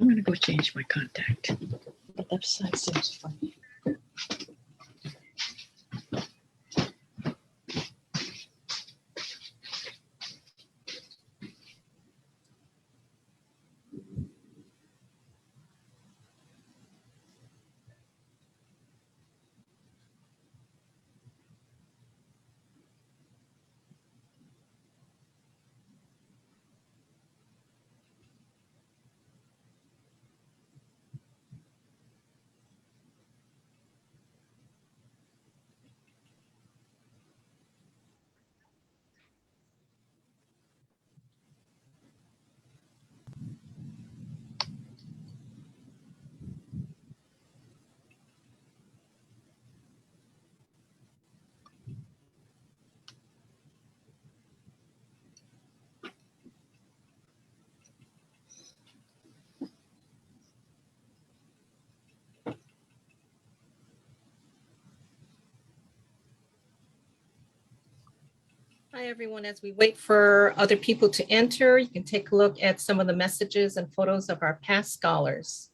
I'm gonna go change my contact. The left side seems funny. Hi, everyone. As we wait for other people to enter, you can take a look at some of the messages and photos of our past scholars.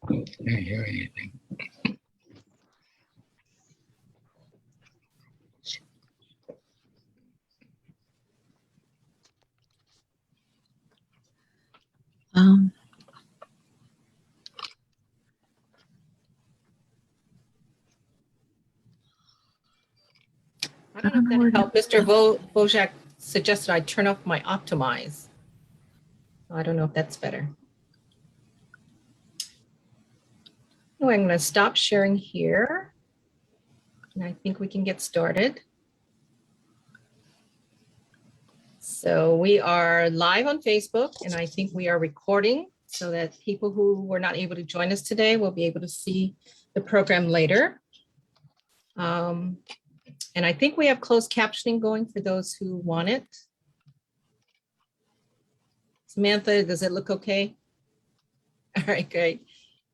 I didn't hear anything. I don't know if that helped. Mr. Vojak suggested I turn off my optimize. I don't know if that's better. Anyway, I'm going to stop sharing here. And I think we can get started. So we are live on Facebook, and I think we are recording so that people who were not able to join us today will be able to see the program later. And I think we have closed captioning going for those who want it. Samantha, does it look okay? All right, great.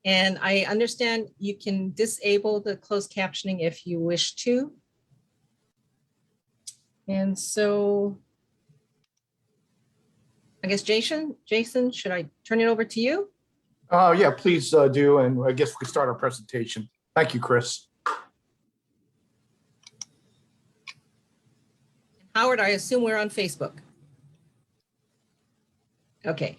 And I understand you can disable the closed captioning if you wish to. And so I guess Jason, should I turn it over to you? Yeah, please do. And I guess we can start our presentation. Thank you, Chris. Howard, I assume we're on Facebook. Okay.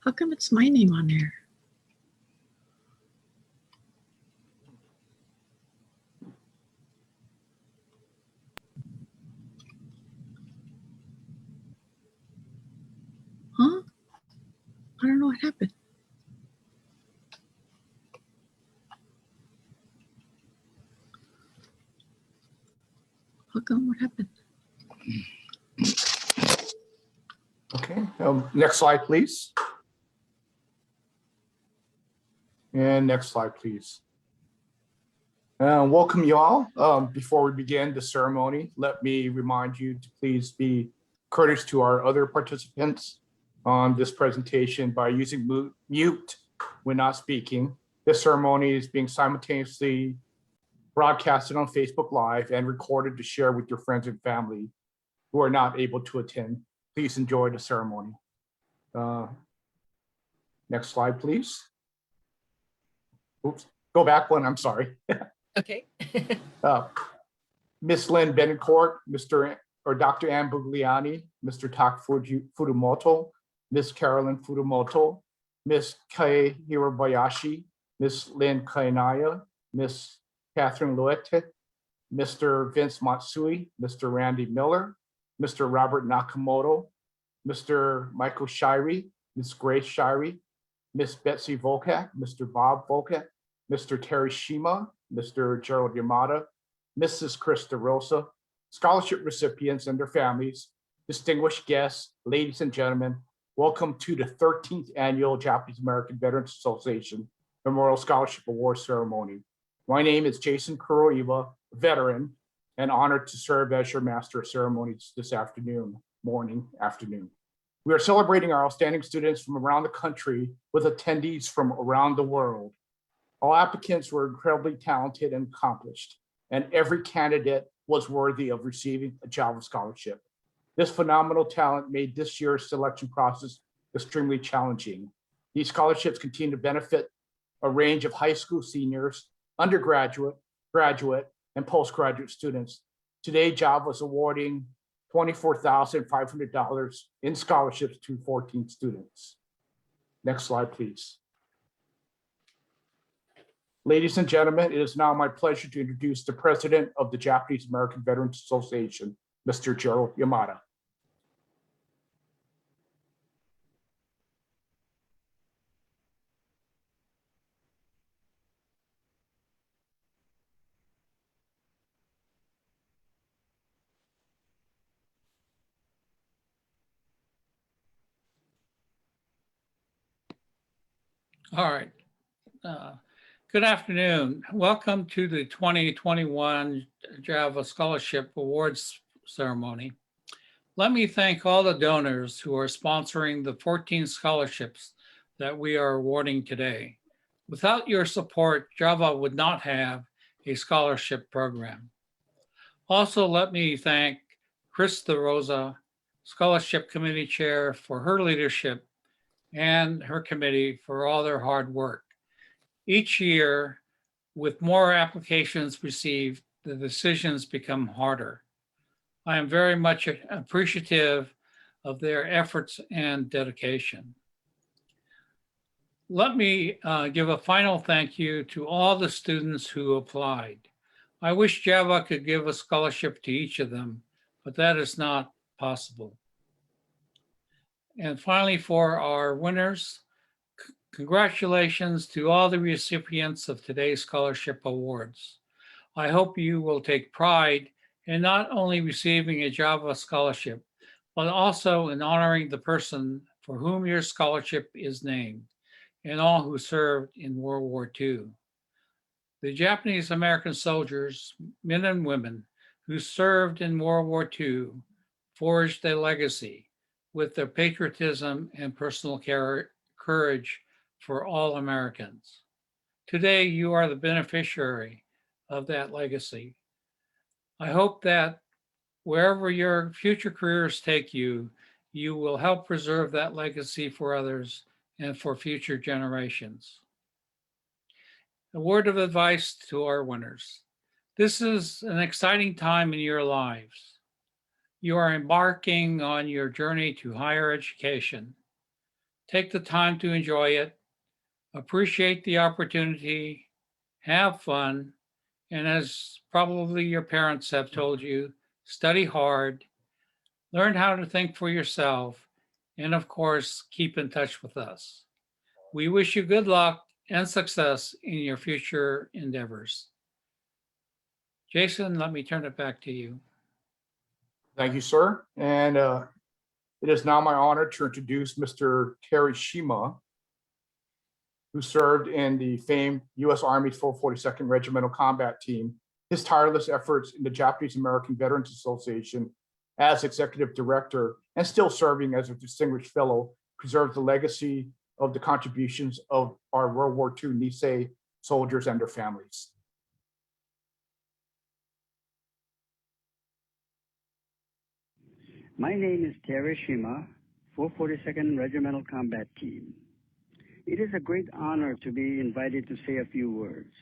How come it's my name on there? Huh? I don't know what happened. How come? What happened? Okay, next slide, please. And next slide, please. Welcome you all. Before we begin the ceremony, let me remind you to please be courteous to our other participants on this presentation by using mute when not speaking. This ceremony is being simultaneously broadcasted on Facebook Live and recorded to share with your friends and family who are not able to attend. Please enjoy the ceremony. Next slide, please. Oops, go back one, I'm sorry. Okay. Miss Lynn Benincourt, Dr. Ann Bugliani, Mr. Tak Furumoto, Miss Carolyn Furumoto, Miss Kei Hirabayashi, Miss Lynn Kainaya, Miss Catherine Luete, Mr. Vince Matsui, Mr. Randy Miller, Mr. Robert Nakamoto, Mr. Michael Shirey, Miss Grace Shirey, Miss Betsy Volkak, Mr. Bob Volkak, Mr. Terry Shima, Mr. Gerald Yamada, Mrs. Krista Rosa, scholarship recipients and their families, distinguished guests, ladies and gentlemen, welcome to the 13th Annual Japanese American Veterans Association Memorial Scholarship Award Ceremony. My name is Jason Kuroiwa, veteran, and honored to serve as your Master of Ceremonies this afternoon. We are celebrating our outstanding students from around the country with attendees from around the world. All applicants were incredibly talented and accomplished, and every candidate was worthy of receiving a JAVA scholarship. This phenomenal talent made this year's selection process extremely challenging. These scholarships continue to benefit a range of high school seniors, undergraduate, graduate, and postgraduate students. Today, JAVA is awarding $24,500 in scholarships to 14 students. Next slide, please. Ladies and gentlemen, it is now my pleasure to introduce the president of the Japanese American Veterans Association, Mr. Gerald Yamada. All right. Good afternoon. Welcome to the 2021 JAVA Scholarship Awards ceremony. Let me thank all the donors who are sponsoring the 14 scholarships that we are awarding today. Without your support, JAVA would not have a scholarship program. Also, let me thank Krista Rosa, Scholarship Committee Chair, for her leadership and her committee for all their hard work. Each year, with more applications received, the decisions become harder. I am very much appreciative of their efforts and dedication. Let me give a final thank you to all the students who applied. I wish JAVA could give a scholarship to each of them, but that is not possible. And finally, for our winners, congratulations to all the recipients of today's scholarship awards. I hope you will take pride in not only receiving a JAVA scholarship, but also in honoring the person for whom your scholarship is named and all who served in World War II. The Japanese American soldiers, men and women who served in World War II, forged a legacy with their patriotism and personal courage for all Americans. Today, you are the beneficiary of that legacy. I hope that wherever your future careers take you, you will help preserve that legacy for others and for future generations. A word of advice to our winners. This is an exciting time in your lives. You are embarking on your journey to higher education. Take the time to enjoy it, appreciate the opportunity, have fun, and as probably your parents have told you, study hard, learn how to think for yourself, and of course, keep in touch with us. We wish you good luck and success in your future endeavors. Jason, let me turn it back to you. Thank you, sir. And it is now my honor to introduce Mr. Terry Shima, who served in the famed U.S. Army 442nd Regimental Combat Team. His tireless efforts in the Japanese American Veterans Association as executive director and still serving as a distinguished fellow preserves the legacy of the contributions of our World War II Nisei soldiers and their families. My name is Terry Shima, 442nd Regimental Combat Team. It is a great honor to be invited to say a few words.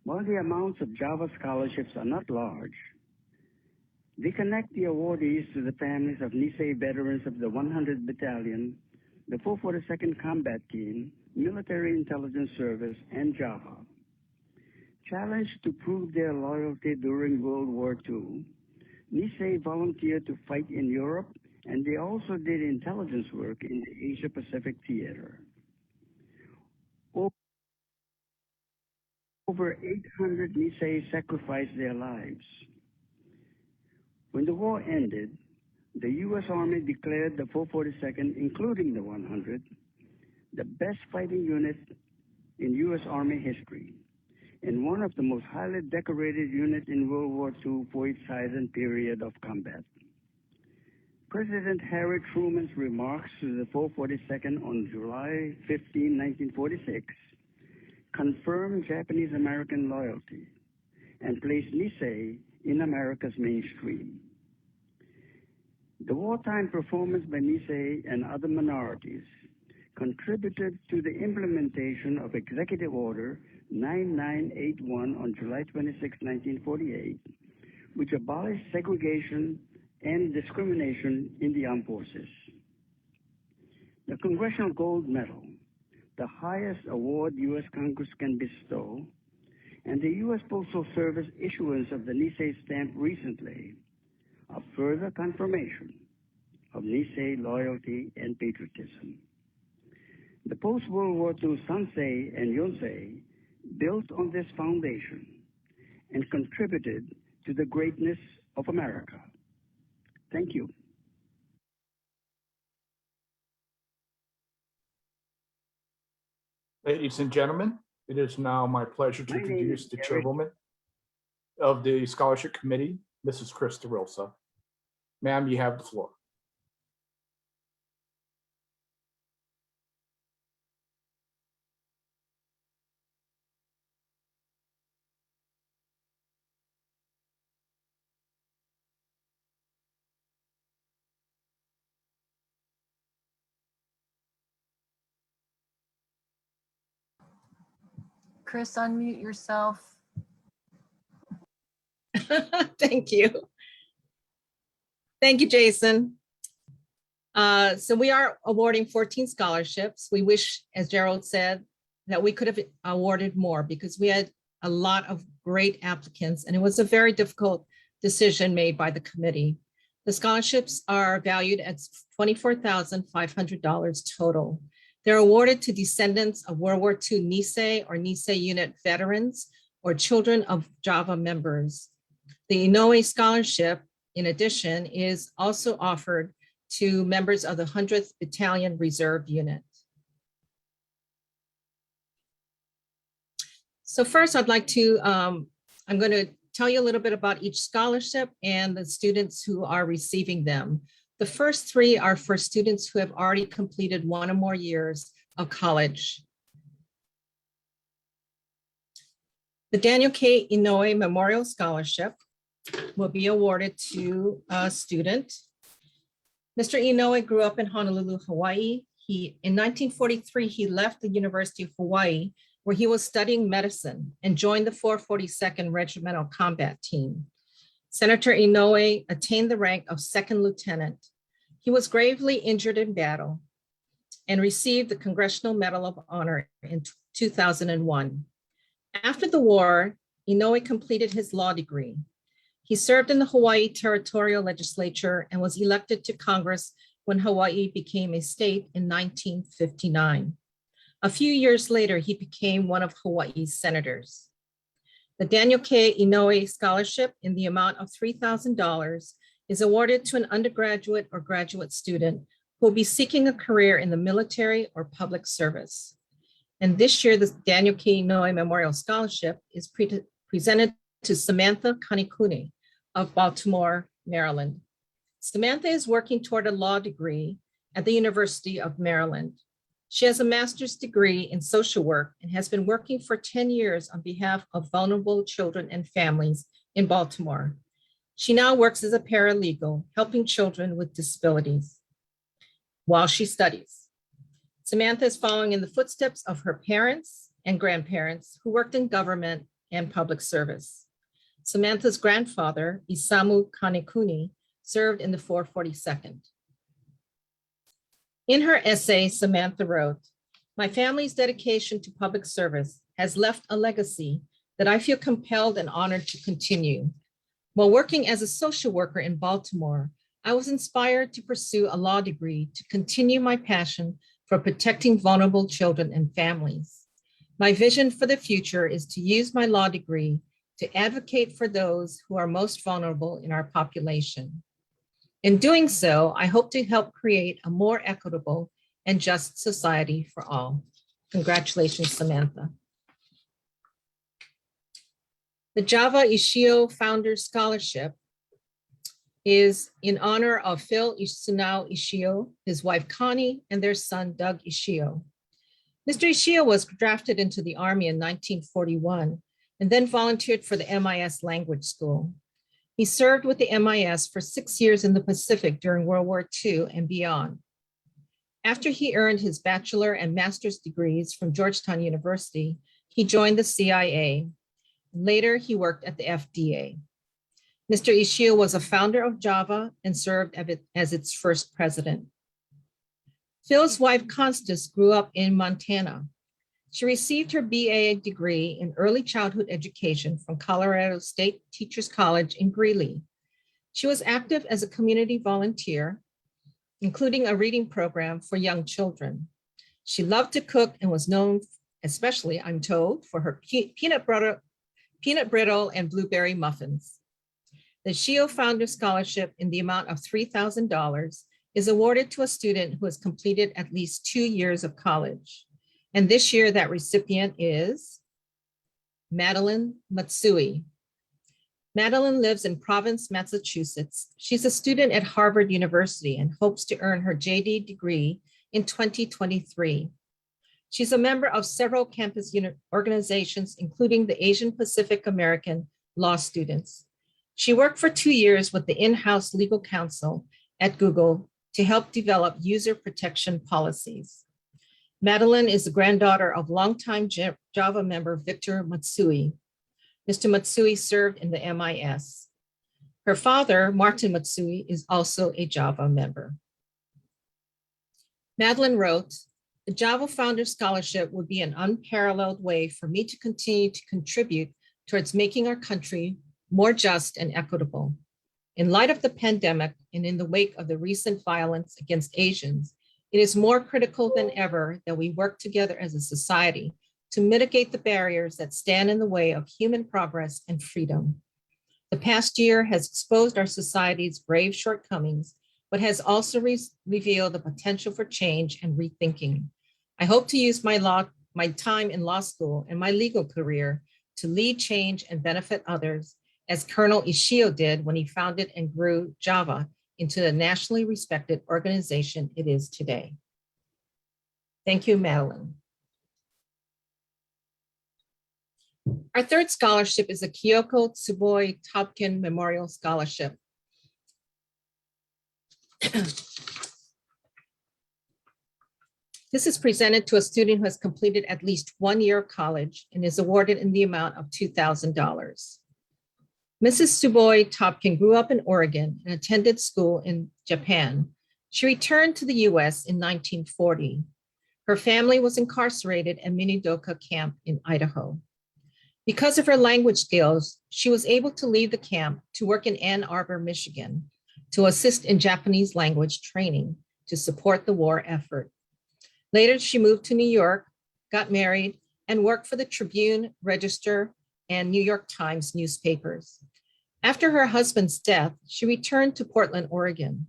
While the amounts of JAVA scholarships are not large, they connect the awardees to the families of Nisei veterans of the 100th Battalion, the 442nd Combat Team, Military Intelligence Service, and JAVA. Challenged to prove their loyalty during World War II, Nisei volunteered to fight in Europe, and they also did intelligence work in the Asia-Pacific theater. Over 800 Nisei sacrificed their lives. When the war ended, the U.S. Army declared the 442nd, including the 100, the best fighting unit in U.S. Army history, and one of the most highly decorated units in World War II for its size and period of combat. President Harry Truman's remarks to the 442nd on July 15, 1946, confirmed Japanese-American loyalty and placed Nisei in America's mainstream. The wartime performance by Nisei and other minorities contributed to the implementation of Executive Order 9981 on July 26, 1948, which abolished segregation and discrimination in the armed forces. The Congressional Gold Medal, the highest award U.S. Congress can bestow, and the U.S. Postal Service issuance of the Nisei stamp recently, a further confirmation of Nisei loyalty and patriotism. The post-World War II Sansei and Yonsei built on this foundation and contributed to the greatness of America. Thank you. Ladies and gentlemen, it is now my pleasure to My name introduce is the Terry. chairwoman of the Scholarship Committee, Mrs. Krista Rosa. Ma'am, you have the floor. Chris, unmute yourself. Thank you. Thank you, Jason. So we are awarding 14 scholarships. We wish, as Gerald said, that we could have awarded more because we had a lot of great applicants and it was a very difficult decision made by the committee. The scholarships are valued at $24,500 total. They're awarded to descendants of World War II Nisei or Nisei unit veterans or children of JAVA members. The Inoue Scholarship, in addition, is also offered to members of the 100th Battalion Reserve Unit. So first I'd like to, I'm going to tell you a little bit about each scholarship and the students who are receiving them. The first three are for students who have already completed 1 or more years of college. The Daniel K. Inoue Memorial Scholarship will be awarded to a student. Mr. Inoue grew up in Honolulu, Hawaii. In 1943, he left the University of Hawaii, where he was studying medicine, and joined the 442nd Regimental Combat Team. Senator Inoue attained the rank of second lieutenant. He was gravely injured in battle and received the Congressional Medal of Honor in 2001. After the war, Inoue completed his law degree. He served in the Hawaii Territorial Legislature and was elected to Congress when Hawaii became a state in 1959. A few years later, he became one of Hawaii's senators. The Daniel K. Inoue Scholarship in the amount of $3,000 is awarded to an undergraduate or graduate student who will be seeking a career in the military or public service. And this year, the Daniel K. Inoue Memorial Scholarship is presented to Samantha Kanikuni of Baltimore, Maryland. Samantha is working toward a law degree at the University of Maryland. She has a master's degree in social work and has been working for 10 years on behalf of vulnerable children and families in Baltimore. She now works as a paralegal, helping children with disabilities while she studies. Samantha is following in the footsteps of her parents and grandparents who worked in government and public service. Samantha's grandfather, Isamu Kanikuni, served in the 442nd. In her essay, Samantha wrote, "My family's dedication to public service has left a legacy that I feel compelled and honored to continue. While working as a social worker in Baltimore, I was inspired to pursue a law degree to continue my passion for protecting vulnerable children and families. My vision for the future is to use my law degree to advocate for those who are most vulnerable in our population. In doing so, I hope to help create a more equitable and just society for all." Congratulations, Samantha. The Java Ishio Founders Scholarship is in honor of Phil Isunao Ishio, his wife Connie, and their son Doug Ishio. Mr. Ishio was drafted into the Army in 1941 and then volunteered for the MIS Language School. He served with the MIS for 6 years in the Pacific during World War II and beyond. After he earned his bachelor and master's degrees from Georgetown University, he joined the CIA. Later, he worked at the FDA. Mr. Ishio was a founder of Java and served as its first president. Phil's wife, Constance, grew up in Montana. She received her BA degree in early childhood education from Colorado State Teachers College in Greeley. She was active as a community volunteer, including a reading program for young children. She loved to cook and was known, especially, I'm told, for her peanut brittle and blueberry muffins. The Ishio Founder Scholarship in the amount of $3,000 is awarded to a student who has completed at least 2 years of college. And this year, that recipient is Madeline Matsui. Madeline lives in Providence, Massachusetts. She's a student at Harvard University and hopes to earn her JD degree in 2023. She's a member of several campus organizations, including the Asian Pacific American Law Students. She worked for 2 years with the in-house legal counsel at Google to help develop user protection policies. Madeline is the granddaughter of longtime Java member Victor Matsui. Mr. Matsui served in the MIS. Her father, Martin Matsui, is also a Java member. Madeline wrote, "The Java Founder Scholarship would be an unparalleled way for me to continue to contribute towards making our country more just and equitable. In light of the pandemic and in the wake of the recent violence against Asians, it is more critical than ever that we work together as a society to mitigate the barriers that stand in the way of human progress and freedom. The past year has exposed our society's grave shortcomings, but has also revealed the potential for change and rethinking. I hope to use my time in law school and my legal career to lead change and benefit others, as Colonel Ishio did when he founded and grew Java into the nationally respected organization it is today." Thank you, Madeline. Our third scholarship is the Kyoko Tsuboi Topkin Memorial Scholarship. This is presented to a student who has completed at least 1 year of college and is awarded in the amount of $2,000. Mrs. Tsuboi Topkin grew up in Oregon and attended school in Japan. She returned to the US in 1940. Her family was incarcerated at Minidoka Camp in Idaho. Because of her language skills, she was able to leave the camp to work in Ann Arbor, Michigan, to assist in Japanese language training to support the war effort. Later, she moved to New York, got married, and worked for the Tribune, Register, and New York Times newspapers. After her husband's death, she returned to Portland, Oregon.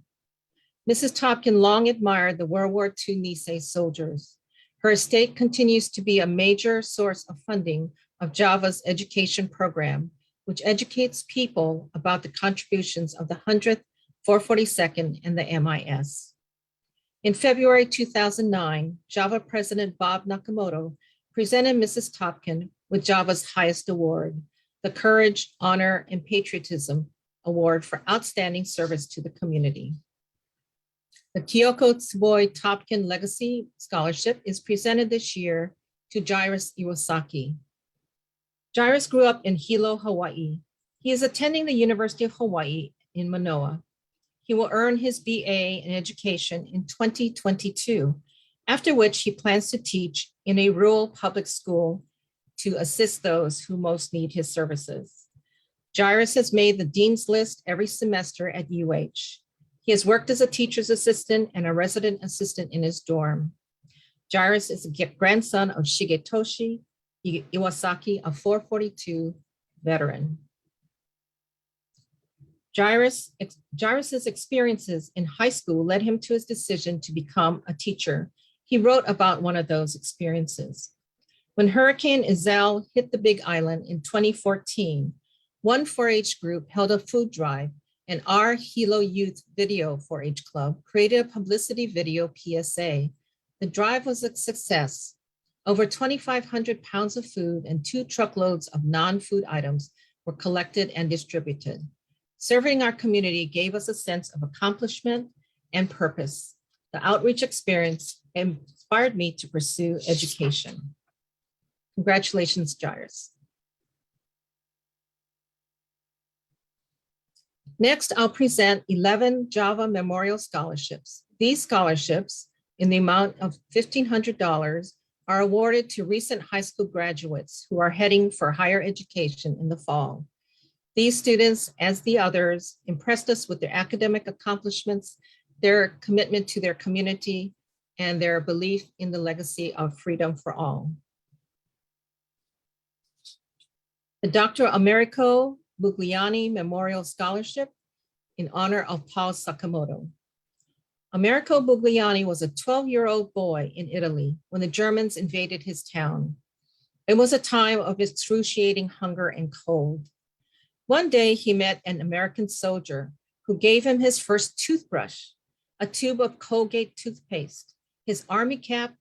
Mrs. Topkin long admired the World War II Nisei soldiers. Her estate continues to be a major source of funding of Java's education program, which educates people about the contributions of the 100th, 442nd, and the MIS. In February 2009, Java President Bob Nakamoto presented Mrs. Topkin with Java's highest award, the Courage, Honor, and Patriotism Award for Outstanding Service to the Community. The Kyoko Tsuboi Topkin Legacy Scholarship is presented this year to Jairus Iwasaki. Jairus grew up in Hilo, Hawaii. He is attending the University of Hawaii in Manoa. He will earn his BA in education in 2022, after which he plans to teach in a rural public school to assist those who most need his services. Jairus has made the dean's list every semester at UH. He has worked as a teacher's assistant and a resident assistant in his dorm. Jairus is a grandson of Shigetoshi Iwasaki, a 442 veteran. Jairus's experiences in high school led him to his decision to become a teacher. He wrote about one of those experiences. When Hurricane Iselle hit the Big Island in 2014, one 4-H group held a food drive, and our Hilo Youth Video 4-H Club created a publicity video PSA. The drive was a success. Over 2,500 pounds of food and 2 truckloads of non-food items were collected and distributed. Serving our community gave us a sense of accomplishment and purpose. The outreach experience inspired me to pursue education. Congratulations, Jairus. Next, I'll present 11 Java Memorial Scholarships. These scholarships, in the amount of $1,500, are awarded to recent high school graduates who are heading for higher education in the fall. These students, as the others, impressed us with their academic accomplishments, their commitment to their community, and their belief in the legacy of freedom for all. The Dr. Americo Bugliani Memorial Scholarship in honor of Paul Sakamoto. Americo Bugliani was a 12-year-old boy in Italy when the Germans invaded his town. It was a time of excruciating hunger and cold. One day he met an American soldier who gave him his first toothbrush, a tube of Colgate toothpaste, his army cap,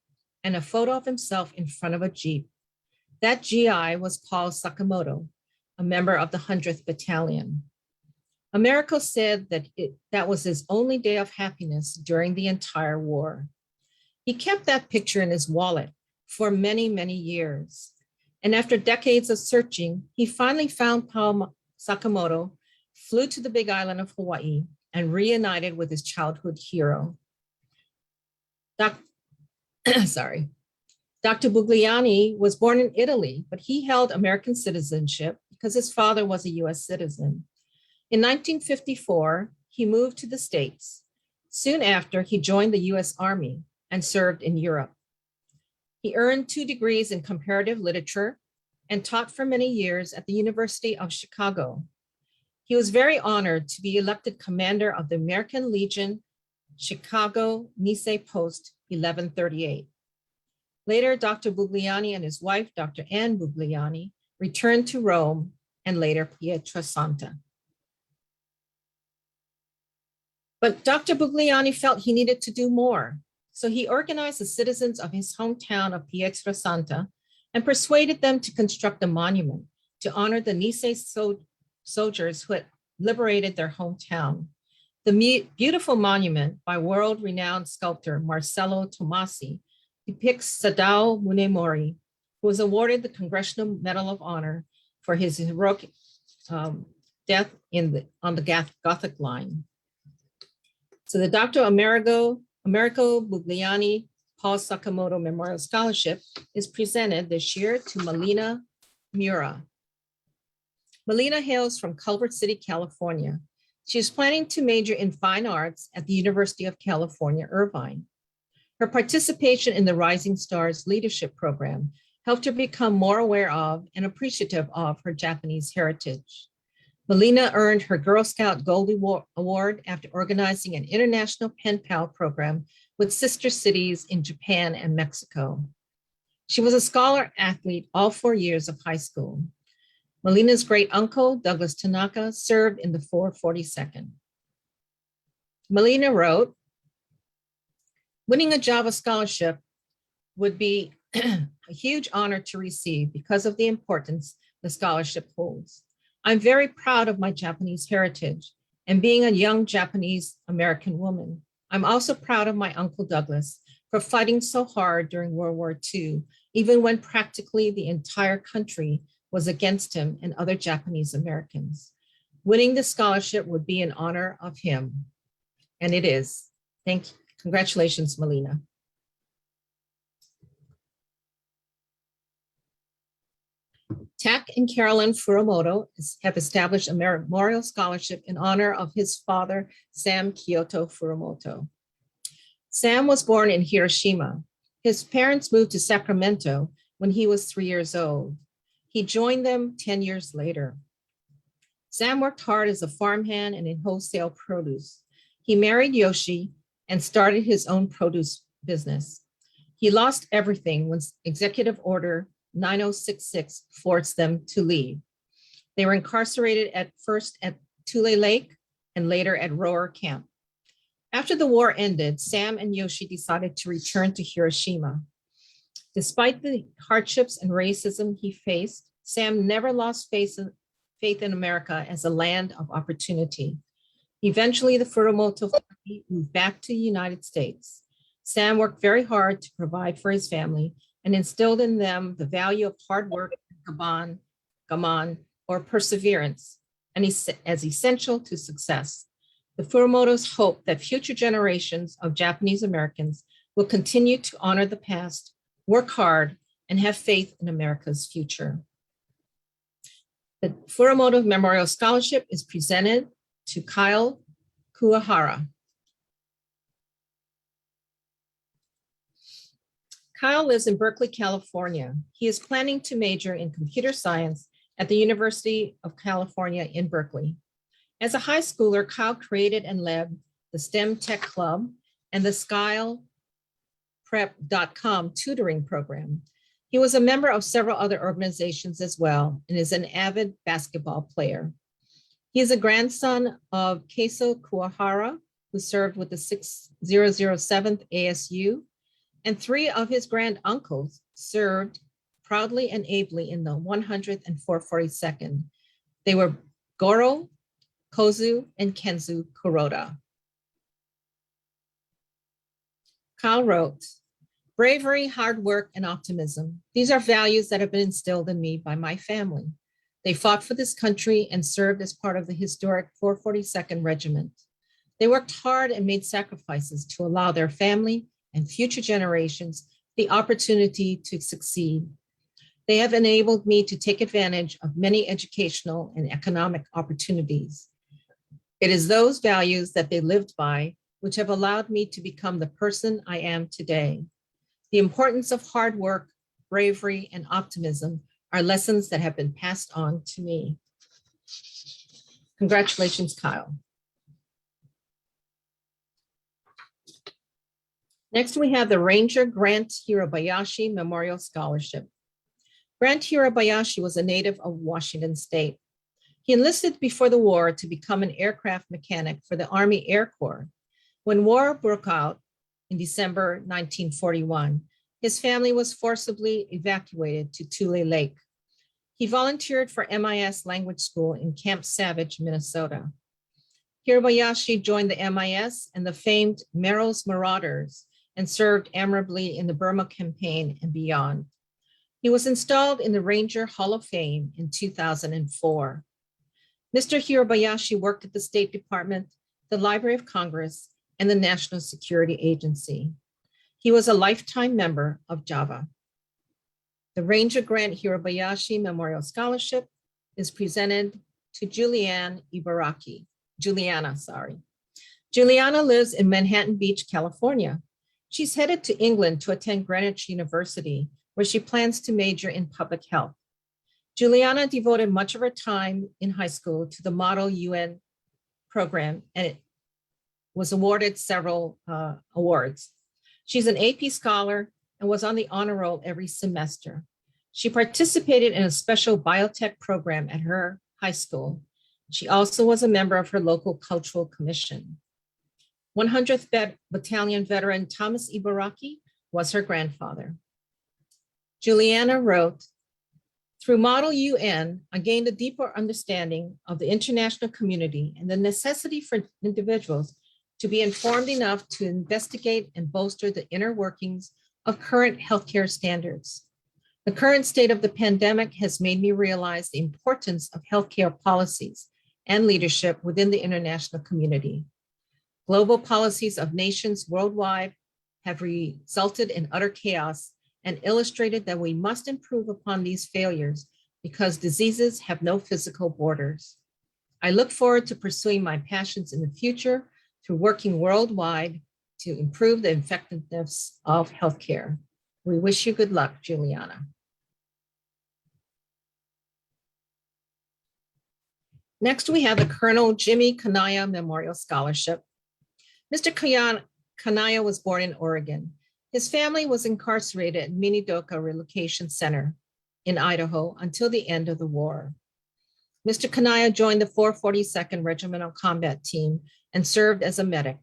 and a photo of himself in front of a Jeep. That GI was Paul Sakamoto, a member of the 100th Battalion. Americo said that that was his only day of happiness during the entire war. He kept that picture in his wallet for many, many years. And after decades of searching, he finally found Paul Sakamoto, flew to the Big Island of Hawaii, and reunited with his childhood hero. Dr. Bugliani was born in Italy, but he held American citizenship because his father was a US citizen. In 1954, he moved to the States. Soon after, he joined the US Army and served in Europe. He earned 2 degrees in comparative literature and taught for many years at the University of Chicago. He was very honored to be elected commander of the American Legion Chicago Nisei Post 1138. Later, Dr. Bugliani and his wife, Dr. Ann Bugliani, returned to Rome and later Pietrasanta. But Dr. Bugliani felt he needed to do more. So he organized the citizens of his hometown of Pietrasanta and persuaded them to construct a monument to honor the Nisei soldiers who had liberated their hometown. The beautiful monument by world-renowned sculptor Marcello Tomasi depicts Sadao Munemori, who was awarded the Congressional Medal of Honor for his heroic death on the Gothic line. So the Dr. Amerigo Bugliani Paul Sakamoto Memorial Scholarship is presented this year to Melina Mura. Melina hails from Culver City, California. She is planning to major in fine arts at the University of California, Irvine. Her participation in the Rising Stars Leadership Program helped her become more aware of and appreciative of her Japanese heritage. Melina earned her Girl Scout Gold Award after organizing an international pen pal program with sister cities in Japan and Mexico. She was a scholar athlete all 4 years of high school. Melina's great uncle, Douglas Tanaka, served in the 442nd. Melina wrote, winning a Java scholarship would be a huge honor to receive because of the importance the scholarship holds. I'm very proud of my Japanese heritage and being a young Japanese American woman. I'm also proud of my uncle Douglas for fighting so hard during World War II, even when practically the entire country was against him and other Japanese Americans. Winning the scholarship would be in honor of him, and it is. Thank you. Congratulations, Melina. Tak and Carolyn Furumoto have established a memorial scholarship in honor of his father, Sam Kyoto Furumoto. Sam was born in Hiroshima. His parents moved to Sacramento when he was 3 years old. He joined them 10 years later. Sam worked hard as a farmhand and in wholesale produce. He married Yoshi and started his own produce business. He lost everything when Executive Order 9066 forced them to leave. They were incarcerated at first at Tule Lake and later at Rower Camp. After the war ended, Sam and Yoshi decided to return to Hiroshima. Despite the hardships and racism he faced, Sam never lost faith in America as a land of opportunity. Eventually, the Furumoto family moved back to the United States. Sam worked very hard to provide for his family and instilled in them the value of hard work, gaman, or perseverance, and as essential to success. The Furumotos hope that future generations of Japanese Americans will continue to honor the past, work hard, and have faith in America's future. The Furumoto Memorial Scholarship is presented to Kyle Kuwahara. Kyle lives in Berkeley, California. He is planning to major in computer science at the University of California in Berkeley. As a high schooler, Kyle created and led the STEM Tech Club and the SkylePrep.com tutoring program. He was a member of several other organizations as well and is an avid basketball player. He is a grandson of Keiso Kuwahara, who served with the 6007th ASU, and 3 of his grand uncles served proudly and ably in the 100th and 442nd. They were Goro, Kozu, and Kenzu Kuroda. Kyle wrote, bravery, hard work, and optimism. These are values that have been instilled in me by my family. They fought for this country and served as part of the historic 442nd Regiment. They worked hard and made sacrifices to allow their family and future generations the opportunity to succeed. They have enabled me to take advantage of many educational and economic opportunities. It is those values that they lived by which have allowed me to become the person I am today. The importance of hard work, bravery, and optimism are lessons that have been passed on to me. Congratulations, Kyle. Next, we have the Ranger Grant Hirabayashi Memorial Scholarship. Grant Hirabayashi was a native of Washington State. He enlisted before the war to become an aircraft mechanic for the Army Air Corps. When war broke out in December 1941, his family was forcibly evacuated to Tule Lake. He volunteered for MIS Language School in Camp Savage, Minnesota. Hirabayashi joined the MIS and the famed Merrill's Marauders and served admirably in the Burma campaign and beyond. He was installed in the Ranger Hall of Fame in 2004. Mr. Hirabayashi worked at the State Department, the Library of Congress, and the National Security Agency. He was a lifetime member of JAVA. The Ranger Grant Hirabayashi Memorial Scholarship is presented to Juliana, sorry. Juliana lives in Manhattan Beach, California. She's headed to England to attend Greenwich University, where she plans to major in public health. Juliana devoted much of her time in high school to the Model UN program, and it was awarded several awards. She's an AP scholar and was on the honor roll every semester. She participated in a special biotech program at her high school. She also was a member of her local cultural commission. 100th Battalion veteran Thomas Ibaraki was her grandfather. Juliana wrote, "Through Model UN, I gained a deeper understanding of the international community and the necessity for individuals to be informed enough to investigate and bolster the inner workings of current healthcare standards. The current state of the pandemic has made me realize the importance of healthcare policies and leadership within the international community. Global policies of nations worldwide have resulted in utter chaos and illustrated that we must improve upon these failures because diseases have no physical borders. I look forward to pursuing my passions in the future through working worldwide to improve the effectiveness of healthcare. We wish you good luck, Juliana." Next, we have the Colonel Jimmy Kanaya Memorial Scholarship. Mr. Kanaya was born in Oregon. His family was incarcerated at Minidoka Relocation Center in Idaho until the end of the war. Mr. Kanaya joined the 442nd Regimental Combat Team and served as a medic.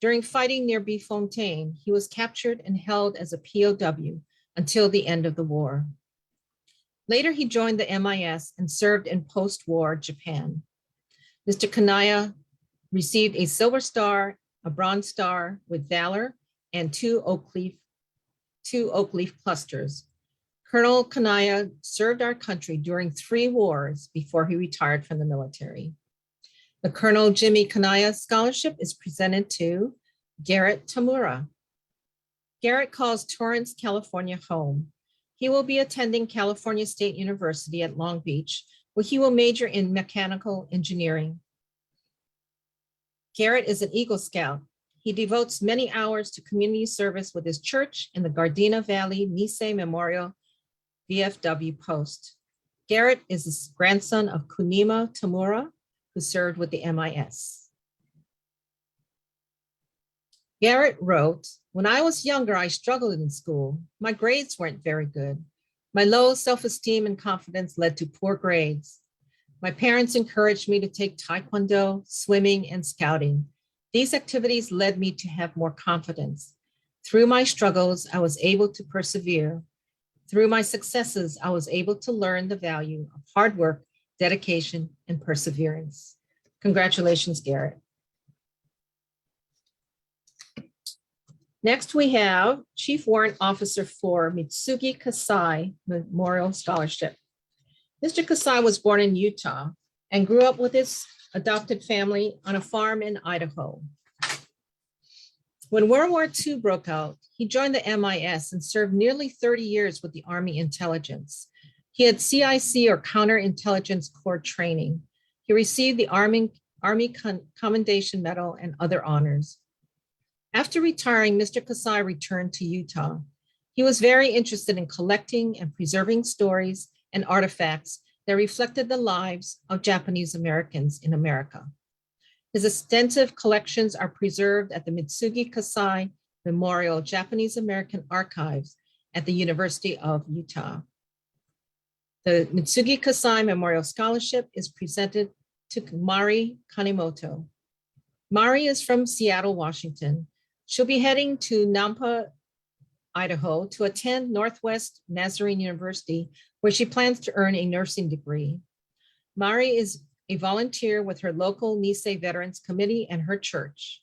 During fighting near Bifontaine, he was captured and held as a POW until the end of the war. Later, he joined the MIS and served in post-war Japan. Mr. Kanaya received a Silver Star, a Bronze Star with Valor, and two oak leaf clusters. Colonel Kanaya served our country during 3 wars before he retired from the military. The Colonel Jimmy Kanaya Scholarship is presented to Garrett Tamura. Garrett calls Torrance, California home. He will be attending California State University at Long Beach, where he will major in mechanical engineering. Garrett is an Eagle Scout. He devotes many hours to community service with his church in the Gardena Valley Nisei Memorial VFW post. Garrett is the grandson of Kunima Tamura, who served with the MIS. Garrett wrote, "When I was younger, I struggled in school. My grades weren't very good. My low self-esteem and confidence led to poor grades. My parents encouraged me to take Taekwondo, swimming, and scouting. These activities led me to have more confidence. Through my struggles, I was able to persevere. Through my successes, I was able to learn the value of hard work, dedication, and perseverance." Congratulations, Garrett. Next, we have Chief Warrant Officer for Mitsugi Kasai Memorial Scholarship. Mr. Kasai was born in Utah and grew up with his adopted family on a farm in Idaho. When World War II broke out, he joined the MIS and served nearly 30 years with the Army Intelligence. He had CIC or Counterintelligence Corps training. He received the Army Commendation Medal and other honors. After retiring, Mr. Kasai returned to Utah. He was very interested in collecting and preserving stories and artifacts that reflected the lives of Japanese Americans in America. His extensive collections are preserved at the Mitsugi Kasai Memorial Japanese American Archives at the University of Utah. The Mitsugi Kasai Memorial Scholarship is presented to Mari Kanemoto. Mari is from Seattle, Washington. She'll be heading to Nampa, Idaho to attend Northwest Nazarene University, where she plans to earn a nursing degree. Mari is a volunteer with her local Nisei Veterans Committee and her church.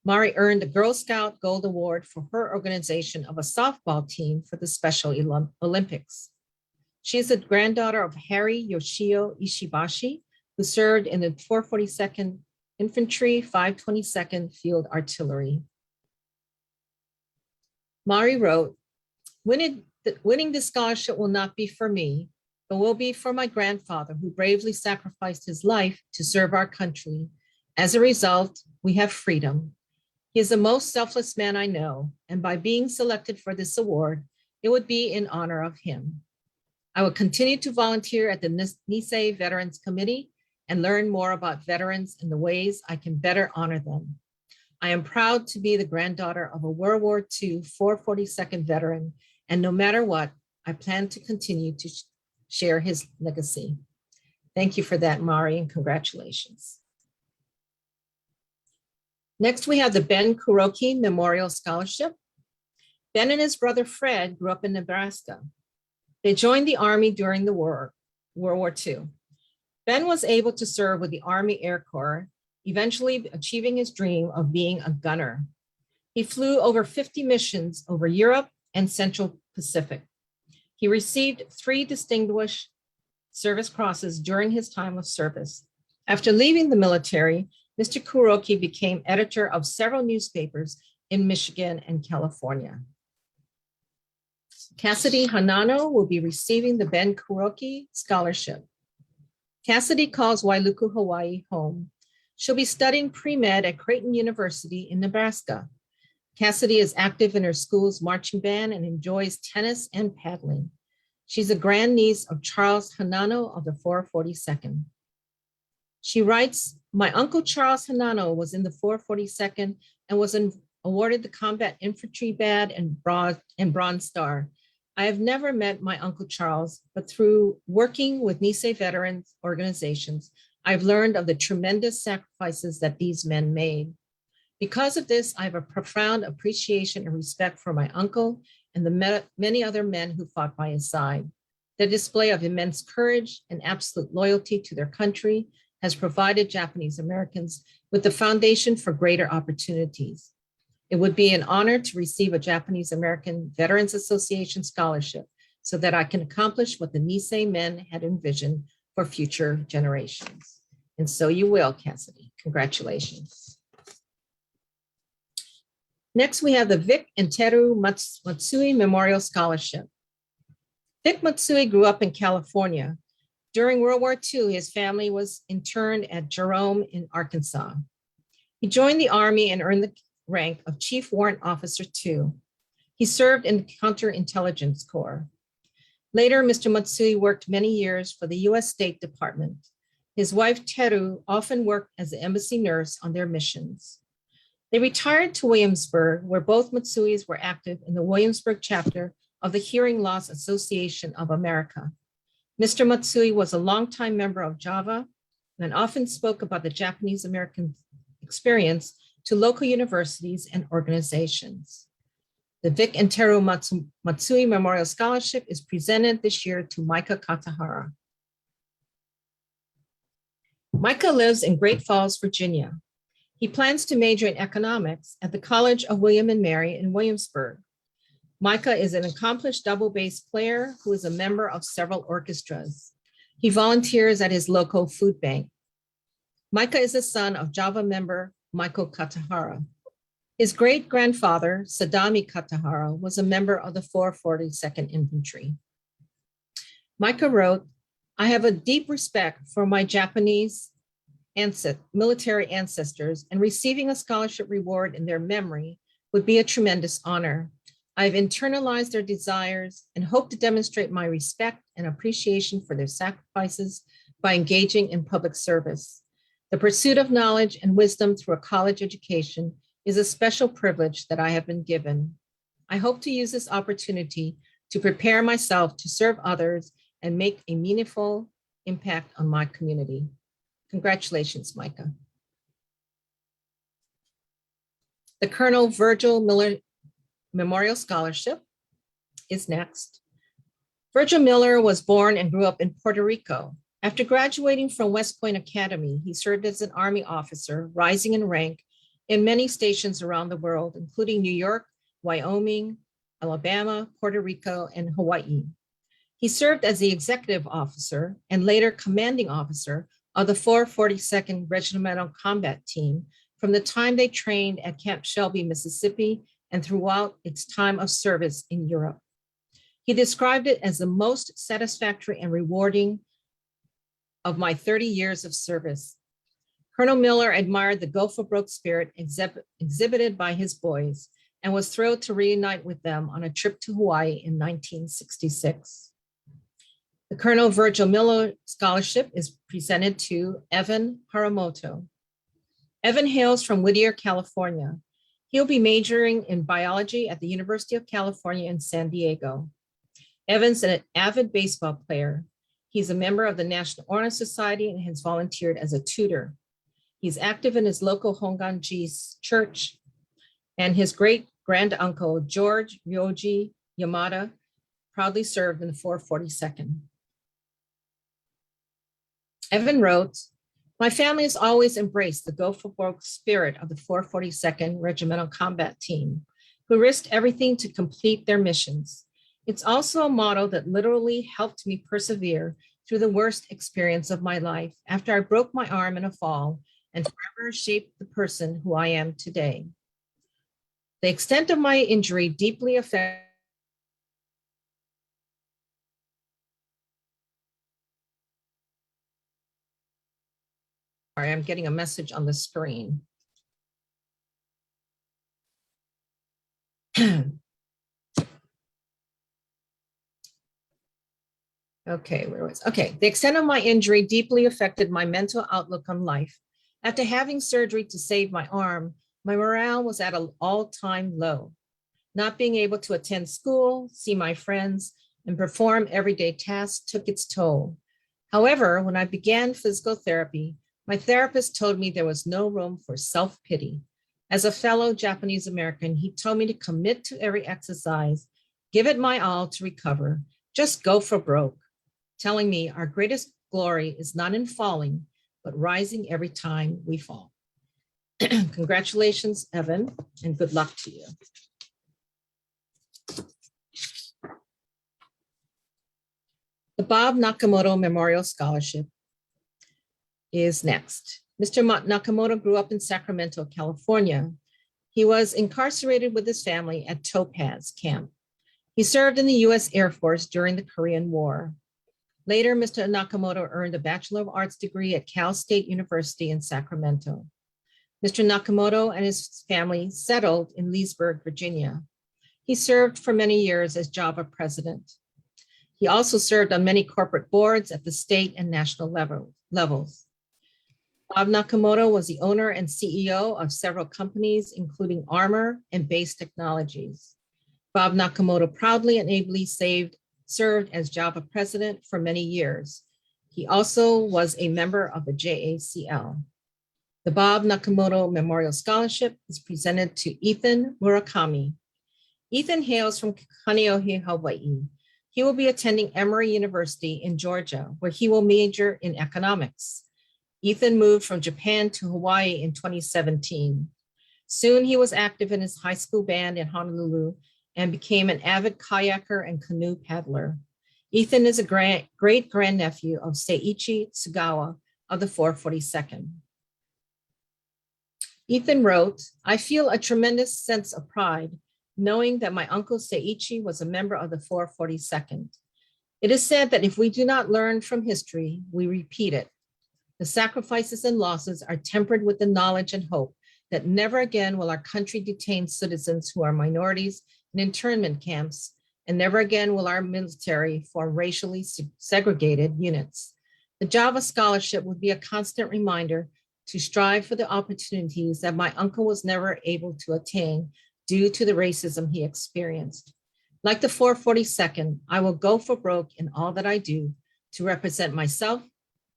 Mari earned the Girl Scout Gold Award for her organization of a softball team for the Special Olympics. She is the granddaughter of Harry Yoshio Ishibashi, who served in the 442nd Infantry, 522nd Field Artillery. Mari wrote, winning this scholarship will not be for me, but will be for my grandfather who bravely sacrificed his life to serve our country. As a result, we have freedom. He is the most selfless man I know, and by being selected for this award, it would be in honor of him. I will continue to volunteer at the Nisei Veterans Committee and learn more about veterans and the ways I can better honor them. I am proud to be the granddaughter of a World War II 442nd veteran, and no matter what, I plan to continue to share his legacy. Thank you for that, Mari, and congratulations. Next, we have the Ben Kuroki Memorial Scholarship. Ben and his brother Fred grew up in Nebraska. They joined the Army during the World War II. Ben was able to serve with the Army Air Corps, eventually achieving his dream of being a gunner. He flew over 50 missions over Europe and Central Pacific. He received 3 Distinguished Service Crosses during his time of service. After leaving the military, Mr. Kuroki became editor of several newspapers in Michigan and California. Cassidy Hanano will be receiving the Ben Kuroki Scholarship. Cassidy calls Wailuku, Hawaii home. She'll be studying pre-med at Creighton University in Nebraska. Cassidy is active in her school's marching band and enjoys tennis and paddling. She's a grandniece of Charles Hanano of the 442nd. She writes, my uncle Charles Hanano was in the 442nd and was awarded the Combat Infantry Badge and Bronze Star. I have never met my Uncle Charles, but through working with Nisei veterans organizations, I've learned of the tremendous sacrifices that these men made. Because of this, I have a profound appreciation and respect for my uncle and the many other men who fought by his side. Their display of immense courage and absolute loyalty to their country has provided Japanese Americans with the foundation for greater opportunities. It would be an honor to receive a Japanese American Veterans Association scholarship so that I can accomplish what the Nisei men had envisioned for future generations. And so you will, Cassidy. Congratulations. Next, we have the Vic and Teru Matsui Memorial Scholarship. Vic Matsui grew up in California. During World War II, his family was interned at Jerome in Arkansas. He joined the Army and earned the rank of Chief Warrant Officer 2. He served in the Counterintelligence Corps. Later, Mr. Matsui worked many years for the US State Department. His wife, Teru, often worked as an embassy nurse on their missions. They retired to Williamsburg, where both Matsuis were active in the Williamsburg chapter of the Hearing Loss Association of America. Mr. Matsui was a longtime member of JAVA and often spoke about the Japanese American experience to local universities and organizations. The Vic and Teru Matsui Memorial Scholarship is presented this year to Micah Katahara. Micah lives in Great Falls, Virginia. He plans to major in economics at the College of William and Mary in Williamsburg. Micah is an accomplished double bass player who is a member of several orchestras. He volunteers at his local food bank. Micah is the son of JAVA member Michael Katahara. His great-grandfather, Sadami Katahara, was a member of the 442nd Infantry. Micah wrote, I have a deep respect for my Japanese military ancestors, and receiving a scholarship reward in their memory would be a tremendous honor. I've internalized their desires and hope to demonstrate my respect and appreciation for their sacrifices by engaging in public service. The pursuit of knowledge and wisdom through a college education is a special privilege that I have been given. I hope to use this opportunity to prepare myself to serve others and make a meaningful impact on my community. Congratulations, Micah. The Colonel Virgil Miller Memorial Scholarship is next. Virgil Miller was born and grew up in Puerto Rico. After graduating from West Point Academy, he served as an Army officer, rising in rank in many stations around the world, including New York, Wyoming, Alabama, Puerto Rico, and Hawaii. He served as the executive officer and later commanding officer of the 442nd Regimental Combat Team from the time they trained at Camp Shelby, Mississippi, and throughout its time of service in Europe. He described it as the most satisfactory and rewarding of my 30 years of service. Colonel Miller admired the go for broke spirit exhibited by his boys and was thrilled to reunite with them on a trip to Hawaii in 1966. The Colonel Virgil Miller Scholarship is presented to Evan Haramoto. Evan hails from Whittier, California. He'll be majoring in biology at the University of California in San Diego. Evan's an avid baseball player. He's a member of the National Honor Society and has volunteered as a tutor. He's active in his local Honganji church, and his great-granduncle, George Ryoji Yamada, proudly served in the 442nd. Evan wrote, "My family has always embraced the go for broke spirit of the 442nd Regimental Combat Team, who risked everything to complete their missions. It's also a motto that literally helped me persevere through the worst experience of my life after I broke my arm in a fall and forever shaped the person who I am today. The extent of my injury deeply affected I'm getting a message on the screen. Okay, the extent of my injury deeply affected my mental outlook on life. After having surgery to save my arm, my morale was at an all-time low. Not being able to attend school, see my friends, and perform everyday tasks took its toll. However, when I began physical therapy, my therapist told me there was no room for self-pity. As a fellow Japanese American, he told me to commit to every exercise, give it my all to recover, just go for broke, telling me our greatest glory is not in falling, but rising every time we fall." Congratulations, Evan, and good luck to you. The Bob Nakamoto Memorial Scholarship is next. Mr. Nakamoto grew up in Sacramento, California. He was incarcerated with his family at Topaz Camp. He served in the US Air Force during the Korean War. Later, Mr. Nakamoto earned a Bachelor of Arts degree at Cal State University in Sacramento. Mr. Nakamoto and his family settled in Leesburg, Virginia. He served for many years as JAVA president. He also served on many corporate boards at the state and national levels. Bob Nakamoto was the owner and CEO of several companies, including Armor and Base Technologies. Bob Nakamoto proudly and ably served as JAVA president for many years. He also was a member of the JACL. The Bob Nakamoto Memorial Scholarship is presented to Ethan Murakami. Ethan hails from Kaneohe, Hawaii. He will be attending Emory University in Georgia, where he will major in economics. Ethan moved from Japan to Hawaii in 2017. Soon he was active in his high school band in Honolulu and became an avid kayaker and canoe paddler. Ethan is a great grandnephew of Seiichi Tsugawa of the 442nd. Ethan wrote, "I feel a tremendous sense of pride knowing that my uncle Seiichi was a member of the 442nd. It is said that if we do not learn from history, we repeat it. The sacrifices and losses are tempered with the knowledge and hope that never again will our country detain citizens who are minorities in internment camps, and never again will our military form racially segregated units. The JAVA Scholarship would be a constant reminder to strive for the opportunities that my uncle was never able to attain due to the racism he experienced. Like the 442nd, I will go for broke in all that I do to represent myself,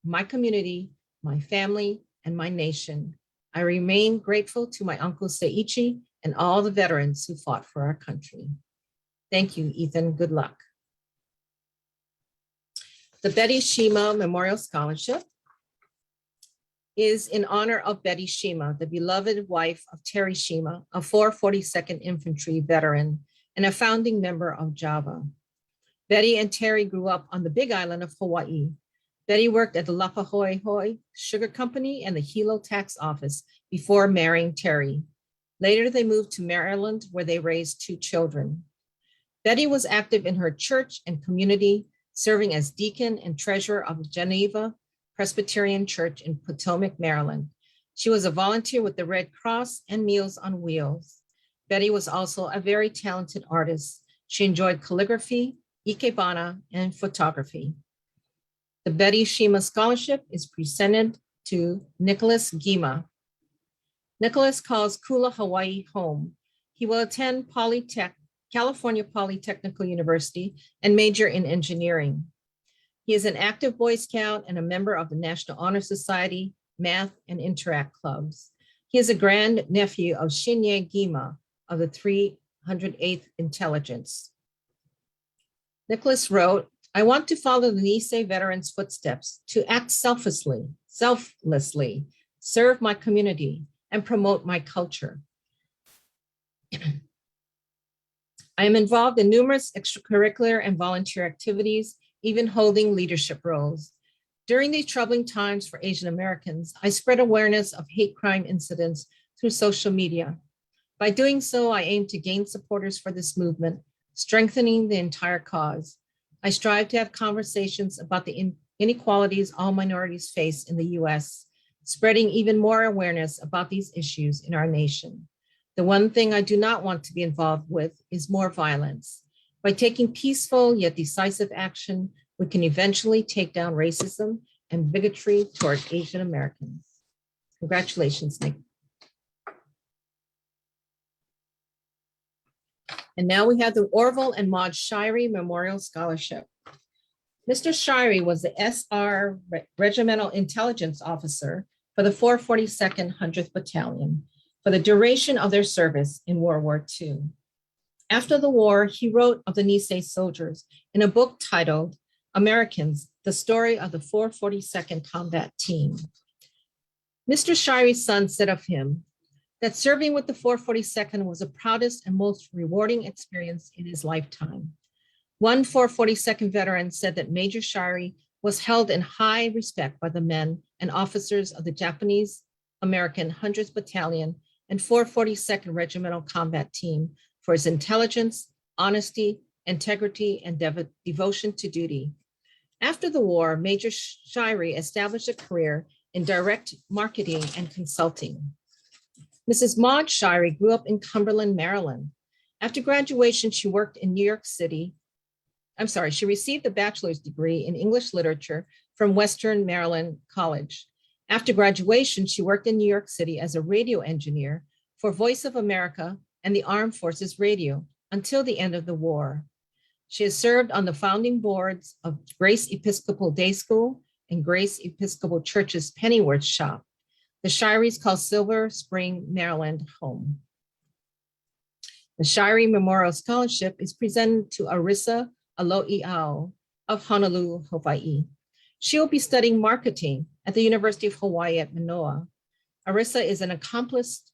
my community, my family, and my nation. I remain grateful to my uncle Seiichi and all the veterans who fought for our country." Thank you, Ethan. Good luck. The Betty Shima Memorial Scholarship is in honor of Betty Shima, the beloved wife of Terry Shima, a 442nd Infantry veteran and a founding member of Java. Betty and Terry grew up on the Big Island of Hawaii. Betty worked at the Lapahoehoe Sugar Company and the Hilo Tax Office before marrying Terry. Later, they moved to Maryland, where they raised 2 children. Betty was active in her church and community, serving as deacon and treasurer of Geneva Presbyterian Church in Potomac, Maryland. She was a volunteer with the Red Cross and Meals on Wheels. Betty was also a very talented artist. She enjoyed calligraphy, ikebana, and photography. The Betty Shima Scholarship is presented to Nicholas Gima. Nicholas calls Kula, Hawaii home. He will attend California Polytechnical University and major in engineering. He is an active Boy Scout and a member of the National Honor Society, Math, and Interact clubs. He is a grandnephew of Shinye Gima of the 308th Intelligence. Nicholas wrote, I want to follow the Nisei veterans' footsteps, to act selflessly, serve my community, and promote my culture. I am involved in numerous extracurricular and volunteer activities, even holding leadership roles. During these troubling times for Asian Americans, I spread awareness of hate crime incidents through social media. By doing so, I aim to gain supporters for this movement, strengthening the entire cause. I strive to have conversations about the inequalities all minorities face in the US, spreading even more awareness about these issues in our nation. The one thing I do not want to be involved with is more violence. By taking peaceful yet decisive action, we can eventually take down racism and bigotry toward Asian Americans. Congratulations, Nick. And now we have the Orville and Maud Shirey Memorial Scholarship. Mr. Shirey was the SR Regimental Intelligence Officer for the 442nd 100th Battalion for the duration of their service in World War II. After the war, he wrote of the Nisei soldiers in a book titled Americans, the Story of the 442nd Combat Team. Mr. Shirey's son said of him that serving with the 442nd was the proudest and most rewarding experience in his lifetime. One 442nd veteran said that Major Shirey was held in high respect by the men and officers of the Japanese American 100th Battalion and 442nd Regimental Combat Team for his intelligence, honesty, integrity, and devotion to duty. After the war, Major Shirey established a career in direct marketing and consulting. Mrs. Maud Shirey grew up in Cumberland, Maryland. After graduation, she worked in New York City. She received a bachelor's degree in English literature from Western Maryland College. After graduation, she worked in New York City as a radio engineer for Voice of America and the Armed Forces Radio until the end of the war. She has served on the founding boards of Grace Episcopal Day School and Grace Episcopal Church's Pennyworth Shop. The Shireys call Silver Spring, Maryland home. The Shirey Memorial Scholarship is presented to Arissa Aloiao of Honolulu, Hawaii. She will be studying marketing at the University of Hawaii at Manoa. Arissa is an accomplished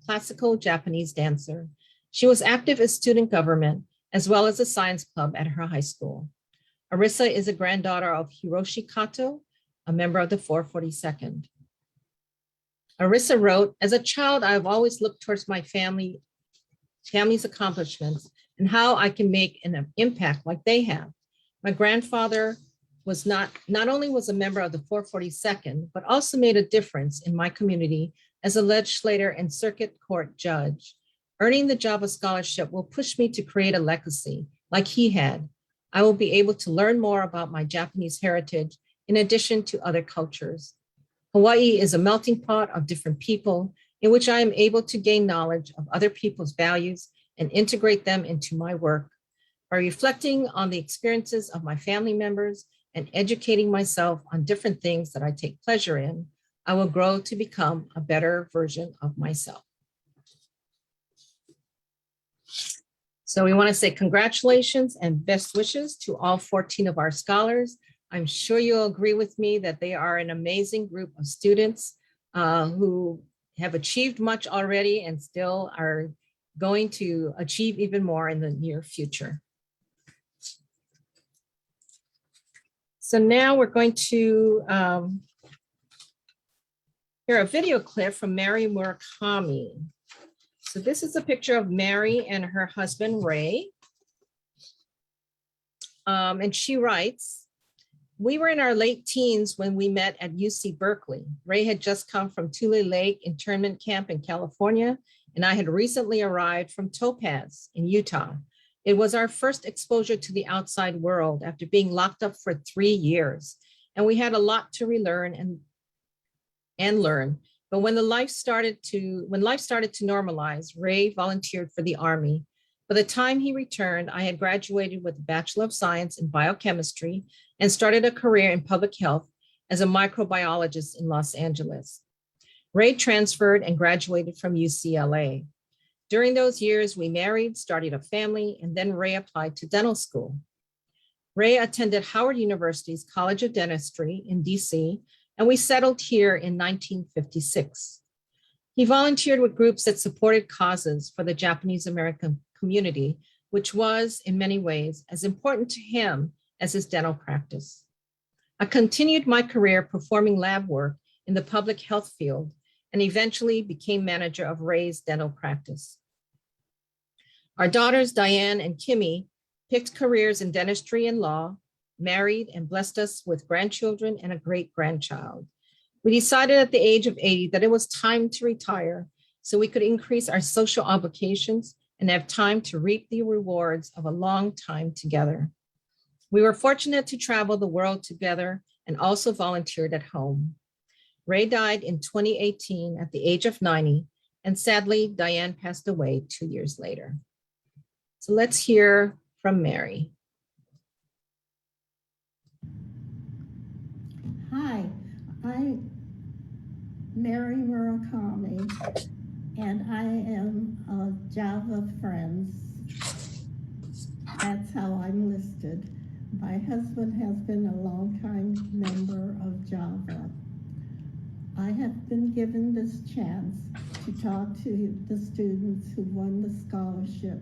classical Japanese dancer. She was active in student government as well as a science club at her high school. Arissa is a granddaughter of Hiroshi Kato, a member of the 442nd. Arissa wrote, as a child, I've always looked towards my family's accomplishments and how I can make an impact like they have. My grandfather was not only was a member of the 442nd, but also made a difference in my community as a legislator and circuit court judge. Earning the Java Scholarship will push me to create a legacy like he had. I will be able to learn more about my Japanese heritage in addition to other cultures. Hawaii is a melting pot of different people in which I am able to gain knowledge of other people's values and integrate them into my work. By reflecting on the experiences of my family members and educating myself on different things that I take pleasure in, I will grow to become a better version of myself. So we want to say congratulations and best wishes to all 14 of our scholars. I'm sure you'll agree with me that they are an amazing group of students who have achieved much already and still are going to achieve even more in the near future. So now we're going to hear a video clip from Mary Murakami. So this is a picture of Mary and her husband, Ray. And she writes, "We were in our late teens when we met at UC Berkeley. Ray had just come from Tule Lake internment camp in California, and I had recently arrived from Topaz in Utah. It was our first exposure to the outside world after being locked up for 3 years, and we had a lot to relearn and learn. But when life started to normalize, Ray volunteered for the Army. By the time he returned, I had graduated with a Bachelor of Science in Biochemistry and started a career in public health as a microbiologist in Los Angeles. Ray transferred and graduated from UCLA. During those years, we married, started a family, and then Ray applied to dental school. Ray attended Howard University's College of Dentistry in DC, and we settled here in 1956. He volunteered with groups that supported causes for the Japanese American community, which was in many ways as important to him as his dental practice. I continued my career performing lab work in the public health field and eventually became manager of Ray's dental practice. Our daughters, Diane and Kimmy, picked careers in dentistry and law, married, and blessed us with grandchildren and a great-grandchild. We decided at the age of 80 that it was time to retire so we could increase our social obligations and have time to reap the rewards of a long time together. We were fortunate to travel the world together and also volunteered at home. Ray died in 2018 at the age of 90, and sadly, Diane passed away 2 years later. So let's hear from Mary. Hi, I'm Mary Murakami, and I am of Java Friends. That's how I'm listed. My husband has been a longtime member of Java. I have been given this chance to talk to the students who won the scholarship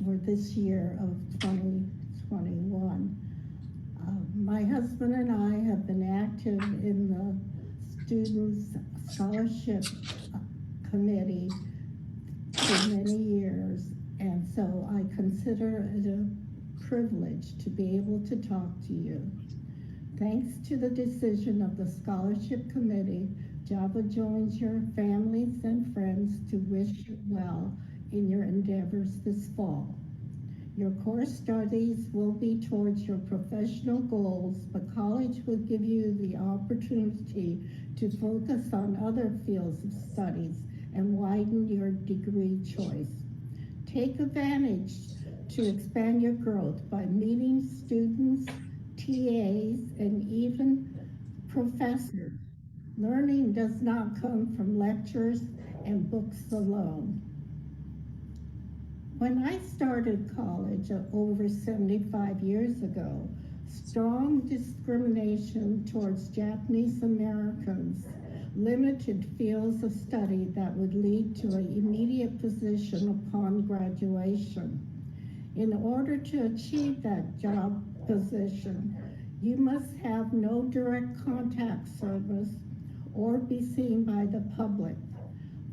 for this year of 2021. My husband and I have been active in the Students Scholarship Committee for many years, and so I consider it a privilege to be able to talk to you. Thanks to the decision of the Scholarship Committee, Java joins your families and friends to wish you well in your endeavors this fall. Your core studies will be towards your professional goals, but college will give you the opportunity to focus on other fields of studies and widen your degree choice. Take advantage to expand your growth by meeting students, TAs, and even professors. Learning does not come from lectures and books alone. When I started college over 75 years ago, strong discrimination towards Japanese Americans limited fields of study that would lead to an immediate position upon graduation. In order to achieve that job position, you must have no direct contact service or be seen by the public.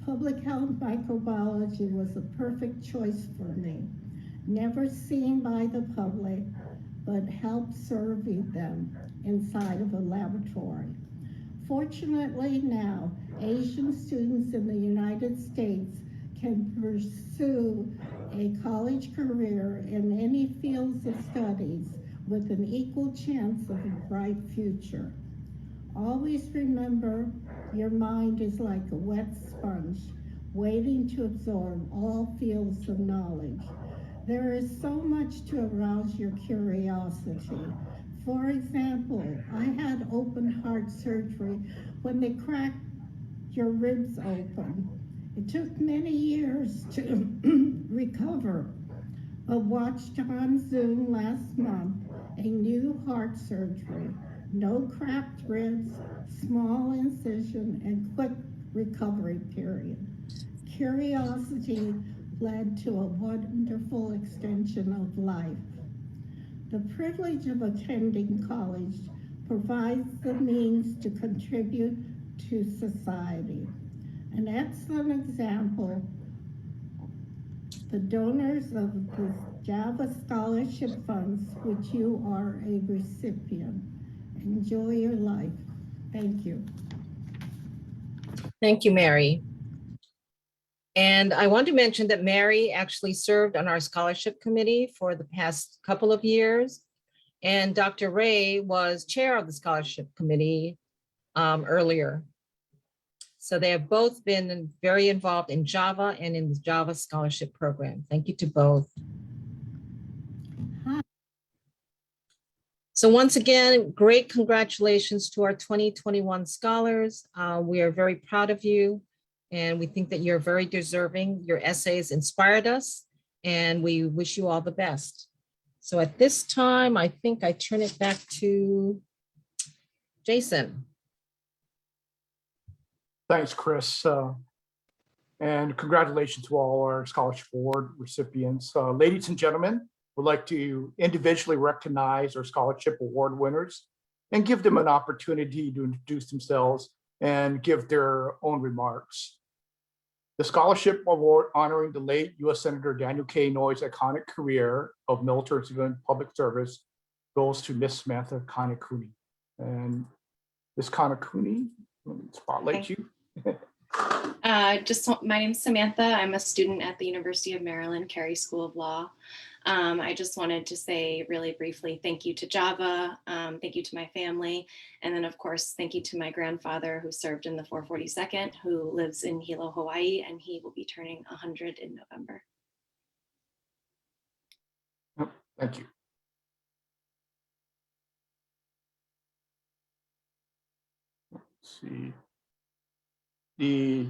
Public health microbiology was a perfect choice for me. Never seen by the public, but help serving them inside of a laboratory. Fortunately now, Asian students in the United States can pursue a college career in any fields of studies with an equal chance of a bright future. Always remember, your mind is like a wet sponge, waiting to absorb all fields of knowledge. There is so much to arouse your curiosity. For example, I had open heart surgery when they cracked your ribs open. It took many years to recover, watched on Zoom last month a new heart surgery, no cracked ribs, small incision, and quick recovery period. Curiosity led to a wonderful extension of life. The privilege of attending college provides the means to contribute to society. An excellent example, the donors of the Java Scholarship Funds, which you are a recipient. Enjoy your life. Thank you. Thank you, Mary. And I want to mention that Mary actually served on our scholarship committee for the past couple of years. And Dr. Ray was chair of the scholarship committee earlier. So they have both been very involved in Java and in the Java Scholarship Program. Thank you to both. Hi. So once again, great congratulations to our 2021 scholars. We are very proud of you, and we think that you're very deserving. Your essays inspired us, and we wish you all the best. So at this time, I think I turn it back to Jason. Thanks, Chris. And congratulations to all our scholarship award recipients. Ladies and gentlemen, we'd like to individually recognize our scholarship award winners and give them an opportunity to introduce themselves and give their own remarks. The scholarship award honoring the late U.S. Senator Daniel K. Inouye's iconic career of military and civilian public service goes to Miss Samantha Kanekuni. And Miss Kanekuni, let me spotlight you. My name's Samantha. I'm a student at the University of Maryland, Carey School of Law. I just wanted to say really briefly, thank you to Java, thank you to my family, and then of course, thank you to my grandfather who served in the 442nd, who lives in Hilo, Hawaii, and he will be turning 100 in November. Thank you. Let's see. The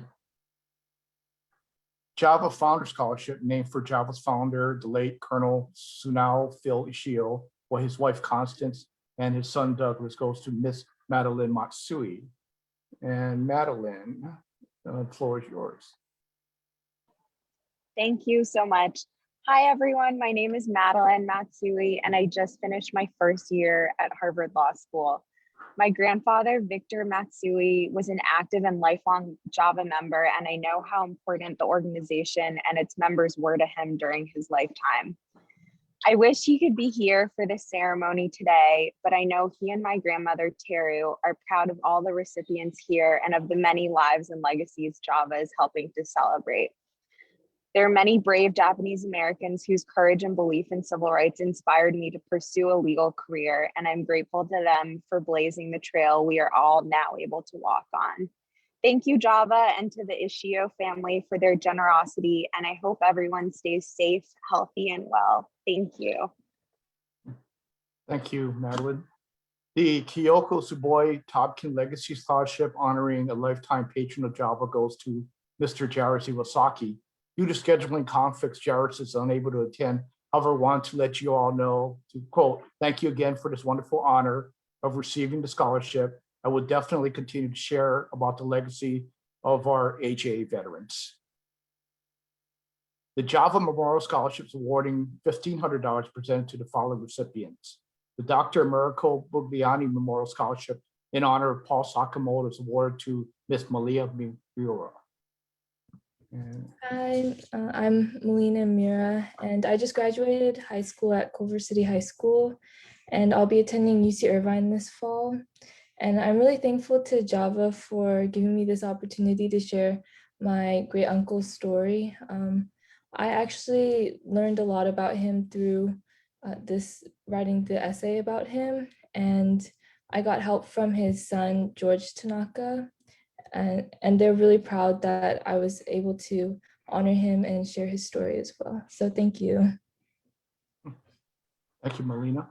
Java Founder Scholarship, named for Java's founder, the late Colonel Sunao Phil Ishio, while his wife Constance and his son Douglas, goes to Miss Madeline Matsui. And Madeline, the floor is yours. Thank you so much. Hi, everyone. My name is Madeline Matsui, and I just finished my first year at Harvard Law School. My grandfather, Victor Matsui, was an active and lifelong Java member, and I know how important the organization and its members were to him during his lifetime. I wish he could be here for this ceremony today, but I know he and my grandmother, Teru, are proud of all the recipients here and of the many lives and legacies Java is helping to celebrate. There are many brave Japanese Americans whose courage and belief in civil rights inspired me to pursue a legal career, and I'm grateful to them for blazing the trail we are all now able to walk on. Thank you, Java, and to the Ishio family for their generosity, and I hope everyone stays safe, healthy, and well. Thank you. Thank you, Madeline. The Kyoko Tsuboi Tobkin Legacy Scholarship honoring a lifetime patron of Java goes to Mr. Jairus Iwasaki. Due to scheduling conflicts, Jairus is unable to attend. However, I want to let you all know, to quote, thank you again for this wonderful honor of receiving the scholarship. I will definitely continue to share about the legacy of our AJA veterans. The Java Memorial Scholarships awarding $1,500 presented to the following recipients. The Dr. Americo Bugliani Memorial Scholarship in honor of Paul Sakamoto is awarded to Miss Malia Miura. Hi, I'm Melina Mira, and I just graduated high school at Culver City High School, and I'll be attending UC Irvine this fall. And I'm really thankful to Java for giving me this opportunity to share my great uncle's story. I actually learned a lot about him through writing the essay about him, and I got help from his son, George Tanaka. And they're really proud that I was able to honor him and share his story as well. So thank you. Thank you, Melina.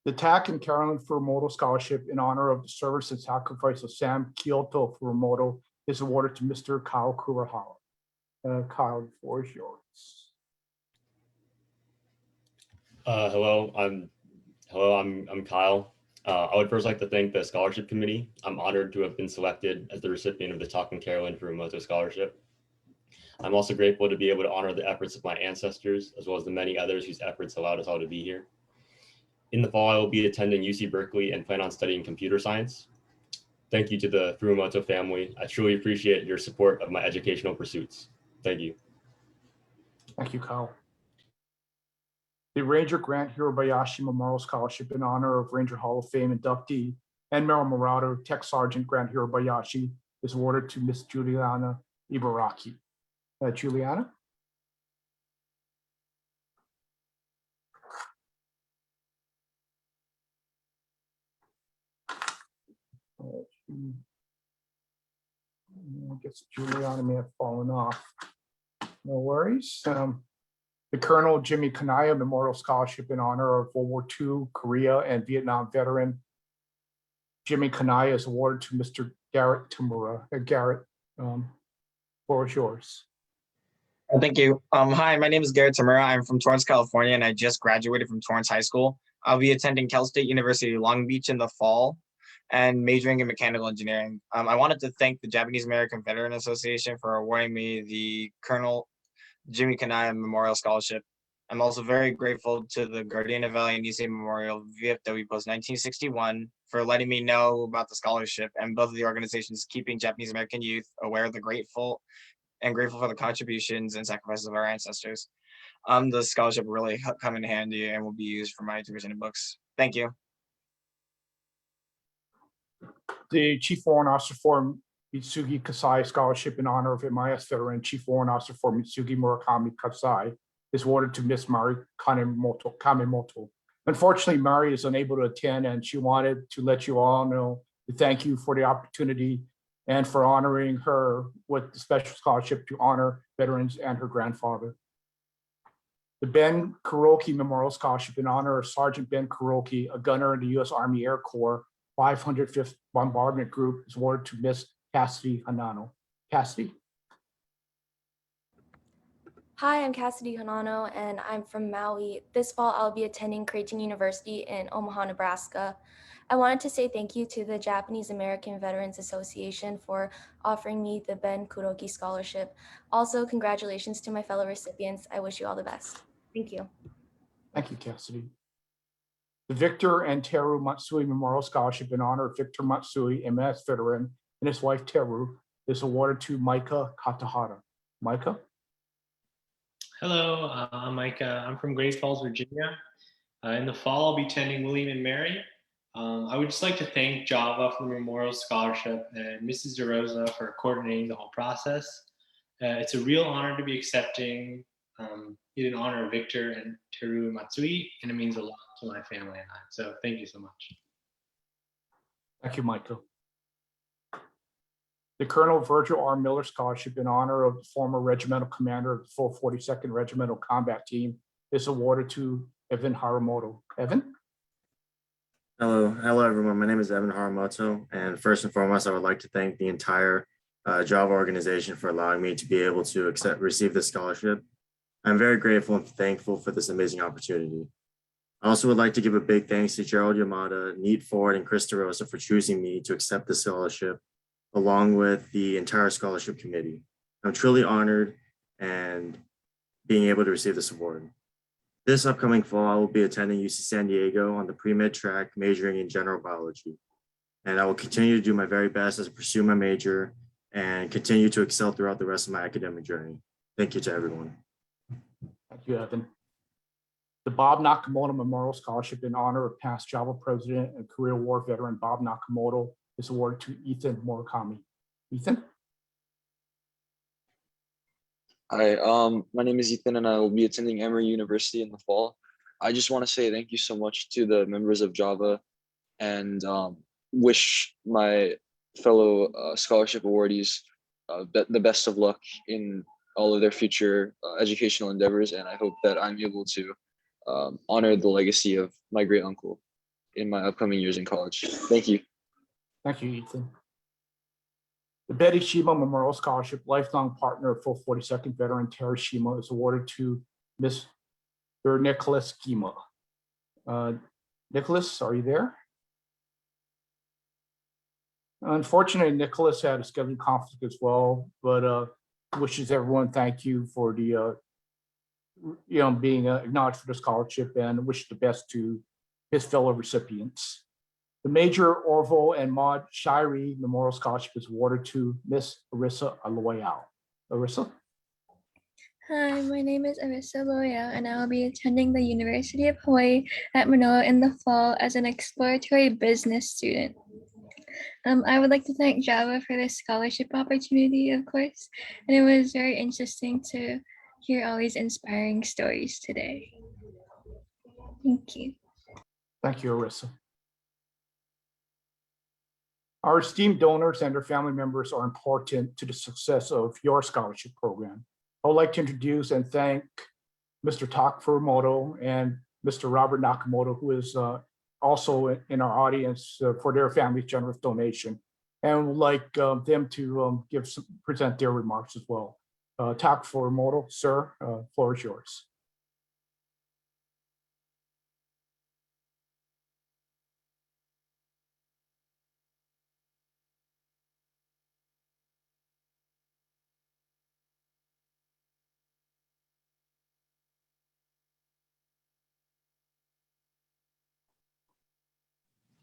The TAC and Carolyn Furumoto Scholarship in honor of the service and sacrifice of Sam Kyoto Furumoto is awarded to Mr. Kyle Kurahara. Kyle, the floor is yours. Hello, I'm Kyle. I would first like to thank the scholarship committee. I'm honored to have been selected as the recipient of the Talking Carolyn Furumoto Scholarship. I'm also grateful to be able to honor the efforts of my ancestors, as well as the many others whose efforts allowed us all to be here. In the fall, I will be attending UC Berkeley and plan on studying computer science. Thank you to the Furumoto family. I truly appreciate your support of my educational pursuits. Thank you. Thank you, Kyle. The Ranger Grant Hirabayashi Memorial Scholarship in honor of Ranger Hall of Fame inductee and Merrill Marauder Tech Sergeant Grant Hirabayashi is awarded to Miss Juliana Ibaraki. Juliana? I guess Juliana may have fallen off. No worries. The Colonel Jimmy Kanaya Memorial Scholarship in honor of World War II, Korea, and Vietnam veteran Jimmy Kanaya is awarded to Mr. Garrett Tamura. Garrett, floor is yours. Thank you. Hi, my name is Garrett Tamura. I'm from Torrance, California, and I just graduated from Torrance High School. I'll be attending Cal State University Long Beach in the fall and majoring in mechanical engineering. I wanted to thank the Japanese American Veteran Association for awarding me the Colonel Jimmy Kanaya Memorial Scholarship. I'm also very grateful to the Gardena Valley and Nisei Memorial VFW Post 1961 for letting me know about the scholarship, and both of the organizations keeping Japanese American youth aware of the grateful for the contributions and sacrifices of our ancestors. The scholarship really come in handy and will be used for my tuition and books. Thank you. The Chief Warrant Officer for Mitsugi Kasai Scholarship in honor of MIS veteran Chief Warrant Officer for Mitsugi Murakami Kasai is awarded to Miss Mari Kamemoto. Unfortunately, Mari is unable to attend, and she wanted to let you all know to thank you for the opportunity and for honoring her with the special scholarship to honor veterans and her grandfather. The Ben Kuroki Memorial Scholarship in honor of Sergeant Ben Kuroki, a gunner in the U.S. Army Air Corps 505th Bombardment Group, is awarded to Miss Cassidy Hanano. Cassidy? Hi, I'm Cassidy Hanano, and I'm from Maui. This fall, I'll be attending Creighton University in Omaha, Nebraska. I wanted to say thank you to the Japanese American Veterans Association for offering me the Ben Kuroki Scholarship. Also, congratulations to my fellow recipients. I wish you all the best. Thank you. Thank you, Cassidy. The Victor and Teru Matsui Memorial Scholarship in honor of Victor Matsui, MS veteran, and his wife Teru is awarded to Micah Katahara. Micah? Hello, I'm Micah. I'm from Great Falls, Virginia. In the fall, I'll be attending William and Mary. I would just like to thank Java for the Memorial Scholarship and Mrs. DeRosa for coordinating the whole process. It's a real honor to be accepting it in honor of Victor and Teru Matsui, and it means a lot to my family and I. So thank you so much. Thank you, Michael. The Colonel Virgil R. Miller Scholarship in honor of the former regimental commander of the full 42nd Regimental Combat Team is awarded to Evan Haramoto. Evan? Hello, everyone. My name is Evan Haramoto, and first and foremost, I would like to thank the entire Java organization for allowing me to be able to receive this scholarship. I'm very grateful and thankful for this amazing opportunity. I also would like to give a big thanks to Gerald Yamada, Neat Ford, and Chris DeRosa for choosing me to accept the scholarship, along with the entire scholarship committee. I'm truly honored and being able to receive this award. This upcoming fall, I will be attending UC San Diego on the pre-med track, majoring in general biology. And I will continue to do my very best as I pursue my major and continue to excel throughout the rest of my academic journey. Thank you to everyone. Thank you, Evan. The Bob Nakamoto Memorial Scholarship in honor of past Java president and Korea War veteran Bob Nakamoto is awarded to Ethan Murakami. Ethan? Hi, my name is Ethan and I will be attending Emory University in the fall. I just want to say thank you so much to the members of Java and wish my fellow scholarship awardees the best of luck in all of their future educational endeavors. And I hope that I'm able to honor the legacy of my great uncle in my upcoming years in college. Thank you. Thank you, Ethan. The Betty Shima Memorial Scholarship lifelong partner of full 42nd veteran Terry Shima is awarded to Mr. Nicholas Gima. Nicholas, are you there? Unfortunately, Nicholas had a scheduling conflict as well, but wishes everyone thank you for the being acknowledged for the scholarship and wish the best to his fellow recipients. The Major Orville and Maud Shirey Memorial Scholarship is awarded to Miss Arissa Aloyal. Arissa? Hi, my name is Arissa Loyal, and I will be attending the University of Hawaii at Manoa in the fall as an exploratory business student. I would like to thank Java for this scholarship opportunity, of course, and it was very interesting to hear all these inspiring stories today. Thank you. Thank you, Arissa. Our esteemed donors and their family members are important to the success of your scholarship program. I would like to introduce and thank Mr. Tak Furumoto and Mr. Robert Nakamoto, who is also in our audience for their family's generous donation, and would like them to present their remarks as well. Tak Furumoto, sir, floor is yours.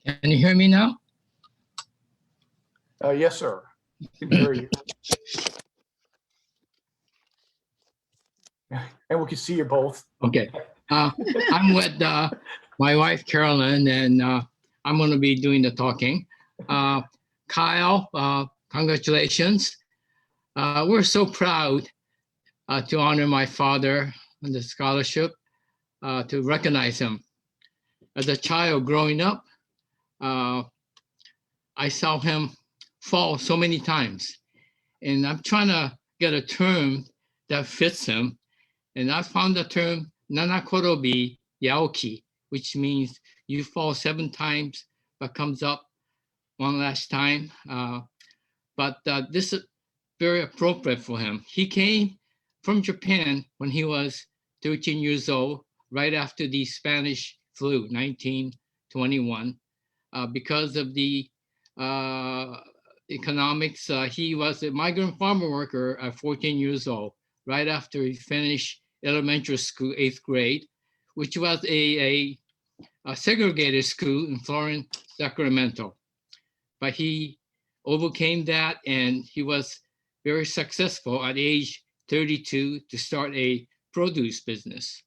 Can you hear me now? Yes, sir. I can hear you. And we can see you both. Okay. I'm with my wife, Carolyn, and I'm going to be doing the talking. Kyle, congratulations. We're so proud to honor my father on the scholarship, to recognize him. As a child growing up, I saw him fall so many times, and I'm trying to get a term that fits him. And I found the term Nanakorobi Yaoki, which means you fall 7 times, but comes up one last time. But this is very appropriate for him. He came from Japan when he was 13 years old, right after the Spanish flu, 1921. Because of the economics, he was a migrant farmer worker at 14 years old, right after he finished elementary school, 8th grade, which was a segregated school in Florence, Sacramento. But he overcame that, and he was very successful at age 32 to start a produce business.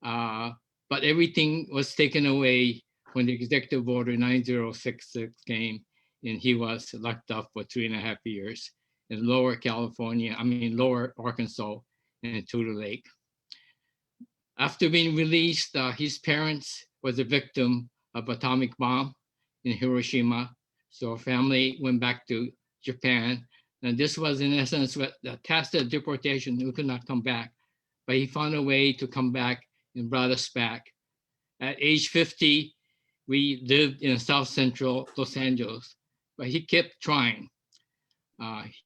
But everything was taken away when the executive order 9066 came, and he was locked up for 3.5 years in Lower Arkansas and Tudor Lake. After being released, his parents was a victim of atomic bomb in Hiroshima. So our family went back to Japan. And this was in essence the tacit deportation. We could not come back, but he found a way to come back and brought us back. At age 50, we lived in South Central Los Angeles, but he kept trying.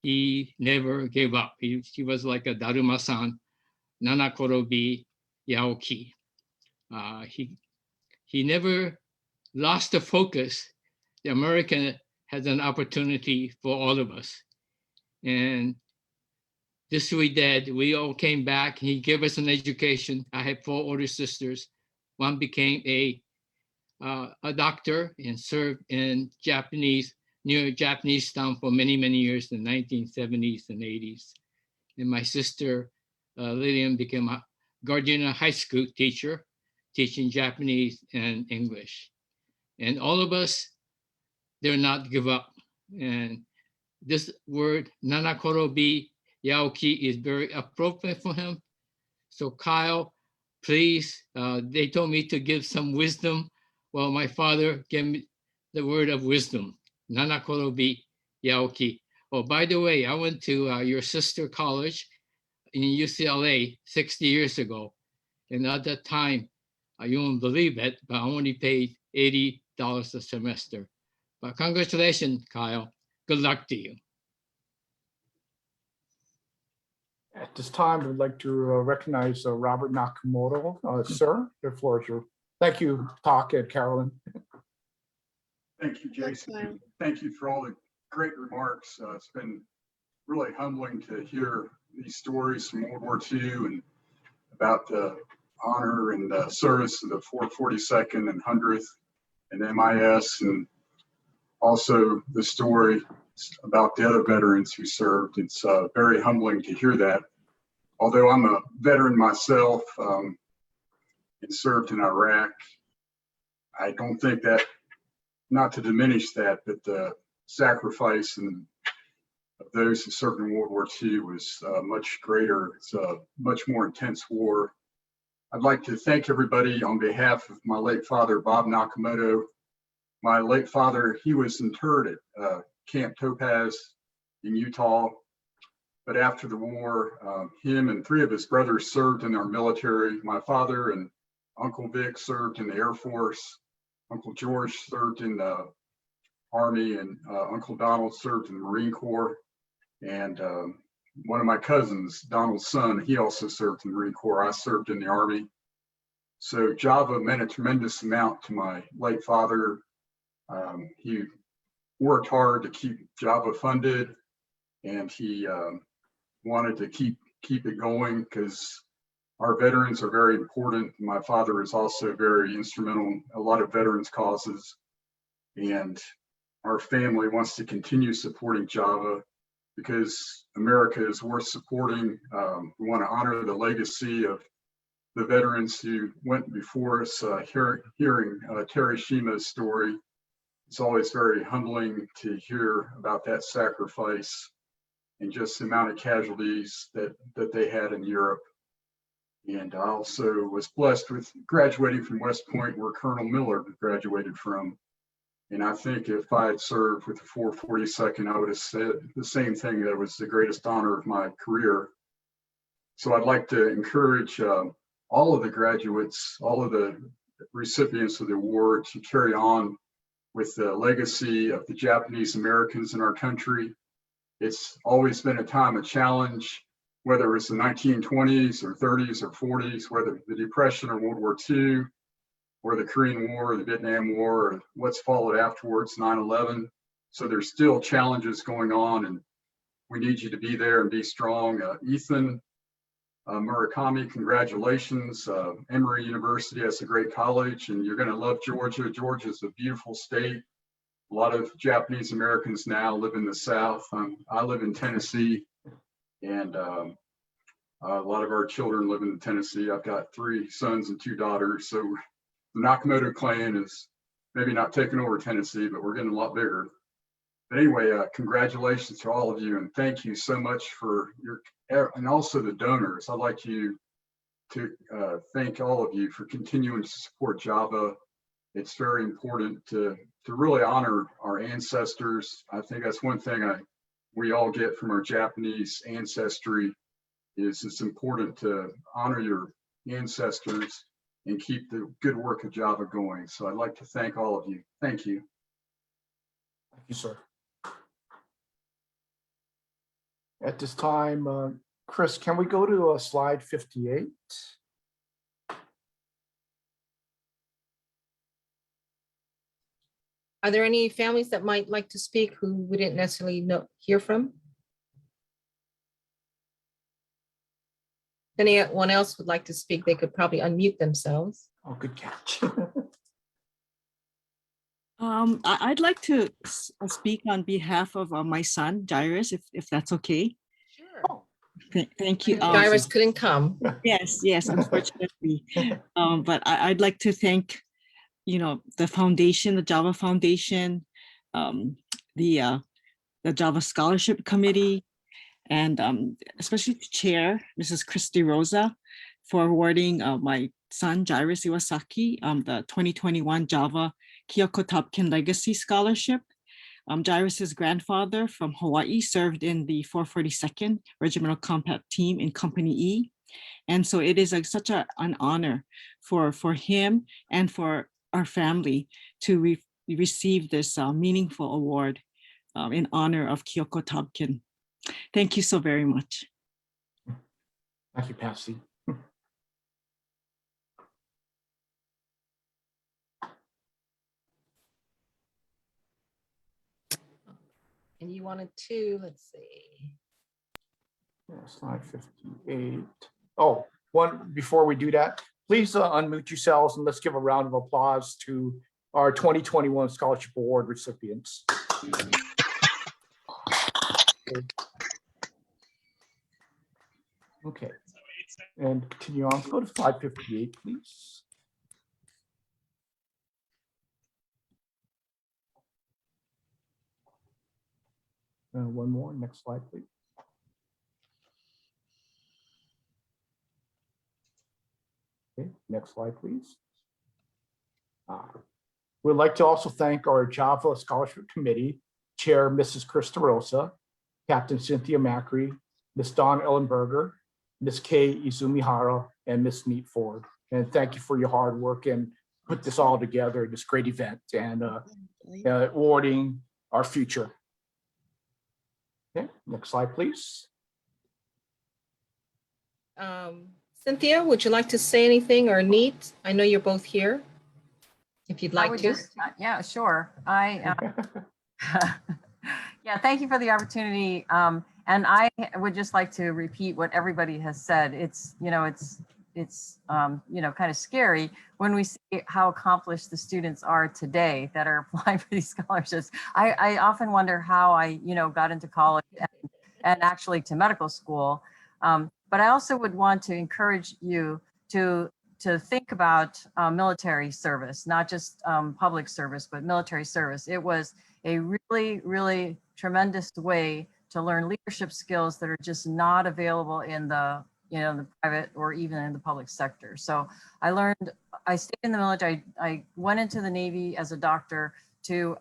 He never gave up. He was like a Daruma-san, Nanakorobi Yaoki. He never lost the focus. The American has an opportunity for all of us. And this we did. We all came back. He gave us an education. I had 4 older sisters. One became a doctor and served in near Japanese town for many, many years in the 1970s and 80s. And my sister, Lillian, became a Gardena High School teacher, teaching Japanese and English. And all of us did not give up. And this word, Nanakorobi Yaoki, is very appropriate for him. So Kyle, please, they told me to give some wisdom. Well, my father gave me the word of wisdom, Nanakorobi Yaoki. Oh, by the way, I went to your sister college in UCLA 60 years ago. And at that time, you won't believe it, but I only paid $80 a semester. But congratulations, Kyle. Good luck to you. At this time, I'd like to recognize Robert Nakamoto. Sir, the floor is yours. Thank you, Talk and Carolyn. Thank you, Jason. Thank you for all the great remarks. It's been really humbling to hear these stories from World War II and about the honor and the service of the 442nd and 100th and MIS, and also the story about the other veterans who served. It's very humbling to hear that. Although I'm a veteran myself and served in Iraq, I don't think that, not to diminish that, but the sacrifice and of those who served in World War II was much greater. It's a much more intense war. I'd like to thank everybody on behalf of my late father, Bob Nakamoto. My late father, he was interred at Camp Topaz in Utah. But after the war, him and 3 of his brothers served in our military. My father and Uncle Vic served in the Air Force. Uncle George served in the Army, and Uncle Donald served in the Marine Corps. And one of my cousins, Donald's son, he also served in the Marine Corps. I served in the Army. So Java meant a tremendous amount to my late father. He worked hard to keep Java funded, and he wanted to keep it going because our veterans are very important. My father is also very instrumental in a lot of veterans causes, and our family wants to continue supporting Java because America is worth supporting. We want to honor the legacy of the veterans who went before us. Hearing Terry Shima's story, it's always very humbling to hear about that sacrifice and just the amount of casualties that they had in Europe. And I also was blessed with graduating from West Point, where Colonel Miller graduated from. And I think if I had served with the 442nd, I would have said the same thing, that it was the greatest honor of my career. So I'd like to encourage all of the graduates, all of the recipients of the award to carry on with the legacy of the Japanese Americans in our country. It's always been a time of challenge, whether it was the 1920s or 30s or 40s, whether the Depression or World War II, or the Korean War, or the Vietnam War, or what's followed afterwards, 9/11. So there's still challenges going on, and we need you to be there and be strong. Ethan Murakami, congratulations. Emory University, that's a great college, and you're gonna love Georgia. Georgia's a beautiful state. A lot of Japanese Americans now live in the South. I live in Tennessee, and a lot of our children live in Tennessee. I've got 3 sons and 2 daughters. So the Nakamoto clan is maybe not taking over Tennessee, but we're getting a lot bigger. But anyway, congratulations to all of you, and thank you so much for your, and also the donors. I'd like you to thank all of you for continuing to support Java. It's very important to really honor our ancestors. I think that's one thing we all get from our Japanese ancestry, is it's important to honor your ancestors and keep the good work of Java going. So I'd like to thank all of you. Thank you. Thank you, sir. At this time, Chris, can we go to slide 58? Are there any families that might like to speak who we didn't necessarily hear from? If anyone else would like to speak, they could probably unmute themselves. Oh, good catch. I'd like to speak on behalf of my son, Jairus, if that's okay. Sure. Thank you. Jairus couldn't come. Yes, unfortunately. But I'd like to thank, the foundation, the Java Foundation, the Java Scholarship Committee, and especially the chair, Mrs. Christy Rosa, for awarding my son, Jairus Iwasaki, the 2021 Java Kyoko Topkin Legacy Scholarship. Jairus's grandfather from Hawaii served in the 442nd Regimental Combat Team in Company E. And so it is such an honor for him and for our family to receive this meaningful award in honor of Kyoko Topkin. Thank you so very much. Thank you, Patsy. wanted to, let's see. Yeah, slide 58. Oh, before we do that, please unmute yourselves and let's give a round of applause to our 2021 Scholarship Award recipients. Okay, and continue on. Go to slide 58, please. One more, next slide, please. Okay, next slide, please. We'd like to also thank our Java Scholarship Committee Chair, Mrs. Krista Rosa, Captain Cynthia Macri, Ms. Dawn Ellenberger, Ms. Kay Izumihara, and Ms. Neat Ford. And thank you for your hard work and put this all together, this great event, and awarding our future. Okay, next slide, please. Cynthia, would you like to say anything, or Neat? I know you're both here. If you'd like to. Yeah, sure. Yeah, thank you for the opportunity. And I would just like to repeat what everybody has said. It's kind of scary when we see how accomplished the students are today that are applying for these scholarships. I often wonder how I, got into college and actually to medical school. But I also would want to encourage you to think about military service, not just public service, but military service. It was a really, really tremendous way to learn leadership skills that are just not available in the the private or even in the public sector. So I stayed in the military. I went into the Navy as a doctor to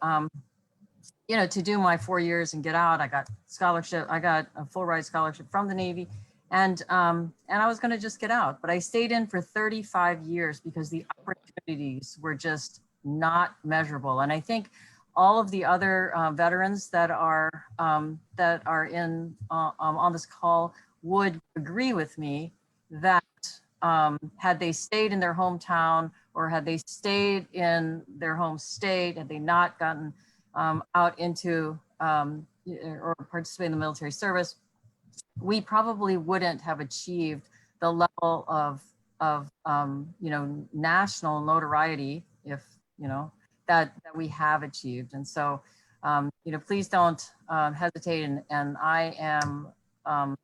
to do my 4 years and get out. I got scholarship. I got a full ride scholarship from the Navy. And I was going to just get out, but I stayed in for 35 years because the opportunities were just not measurable. And I think all of the other veterans that are in on this call would agree with me that had they stayed in their hometown or had they stayed in their home state, had they not gotten out into or participated in the military service, we probably wouldn't have achieved the level of national notoriety, if that we have achieved. And so please don't hesitate. And I am a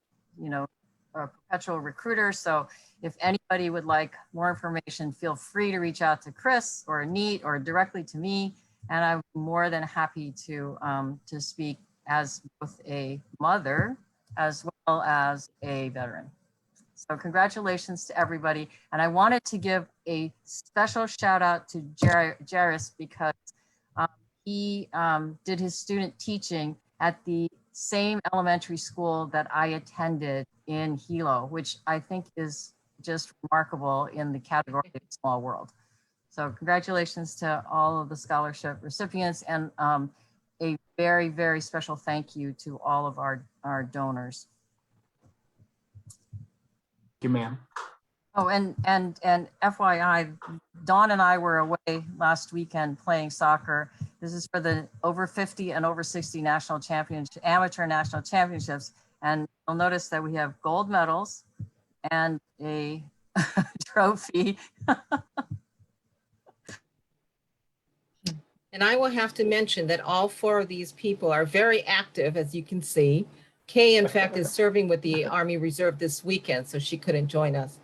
perpetual recruiter. So if anybody would like more information, feel free to reach out to Chris or Neat or directly to me. And I'm more than happy to speak as both a mother as well as a veteran. So congratulations to everybody. And I wanted to give a special shout out to Jairus because he did his student teaching at the same elementary school that I attended in Hilo, which I think is just remarkable in the category of small world. So congratulations to all of the scholarship recipients and a very, very special thank you to all of our donors. Thank you, ma'am. Oh, and FYI, Dawn and I were away last weekend playing soccer. This is for the over 50 and over 60 national championship, amateur national championships. And you'll notice that we have gold medals and a trophy. And I will have to mention that all four of these people are very active, as you can see. Kay, in fact, is serving with the Army Reserve this weekend, so she couldn't join us.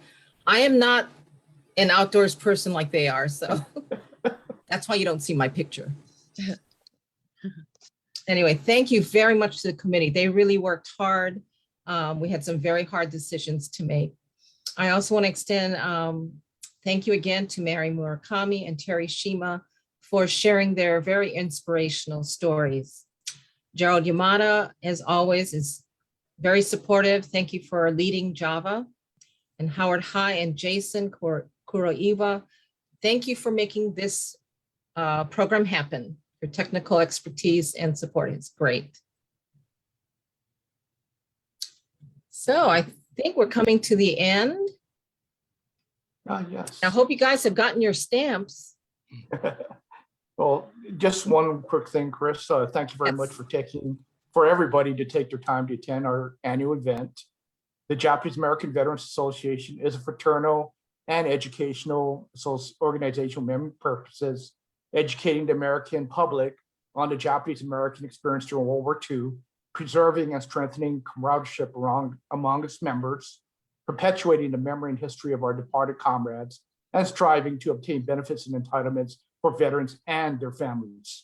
I am not an outdoors person like they are, so that's why you don't see my picture. Anyway, thank you very much to the committee. They really worked hard. We had some very hard decisions to make. I also want to extend thank you again to Mary Murakami and Terry Shima for sharing their very inspirational stories. Gerald Yamada, as always, is very supportive. Thank you for leading Java. And Howard High and Jason Kuroiwa, thank you for making this program happen. Your technical expertise and support is great. So I think we're coming to the end. Yes. I hope you guys have gotten your stamps. Well, just one quick thing, Chris. Thank you very much for taking for everybody to take their time to attend our annual event. The Japanese American Veterans Association is a fraternal and educational organizational member purposes, educating the American public on the Japanese American experience during World War II, preserving and strengthening camaraderie among its members, perpetuating the memory and history of our departed comrades, and striving to obtain benefits and entitlements for veterans and their families.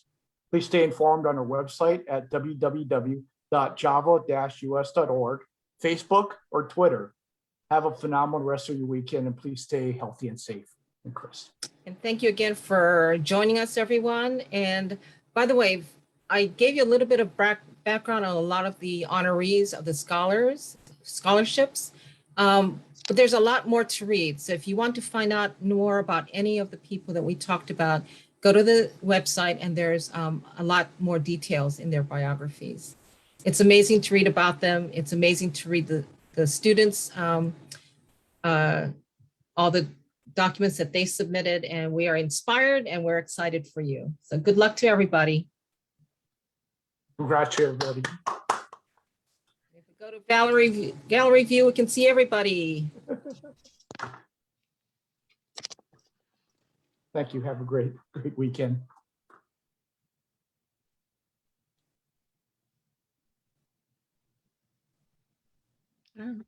Please stay informed on our website at www.java-us.org, Facebook, or Twitter. Have a phenomenal rest of your weekend, and please stay healthy and safe. And Chris. And thank you again for joining us, everyone. And by the way, I gave you a little bit of background on a lot of the honorees of the scholarships, but there's a lot more to read. So if you want to find out more about any of the people that we talked about, go to the website, and there's a lot more details in their biographies. It's amazing to read about them. It's amazing to read the students, all the documents that they submitted, and we are inspired and we're excited for you. So good luck to everybody. Congrats to everybody. If we go to gallery view, we can see everybody. Thank you. Have a great weekend. I don't know.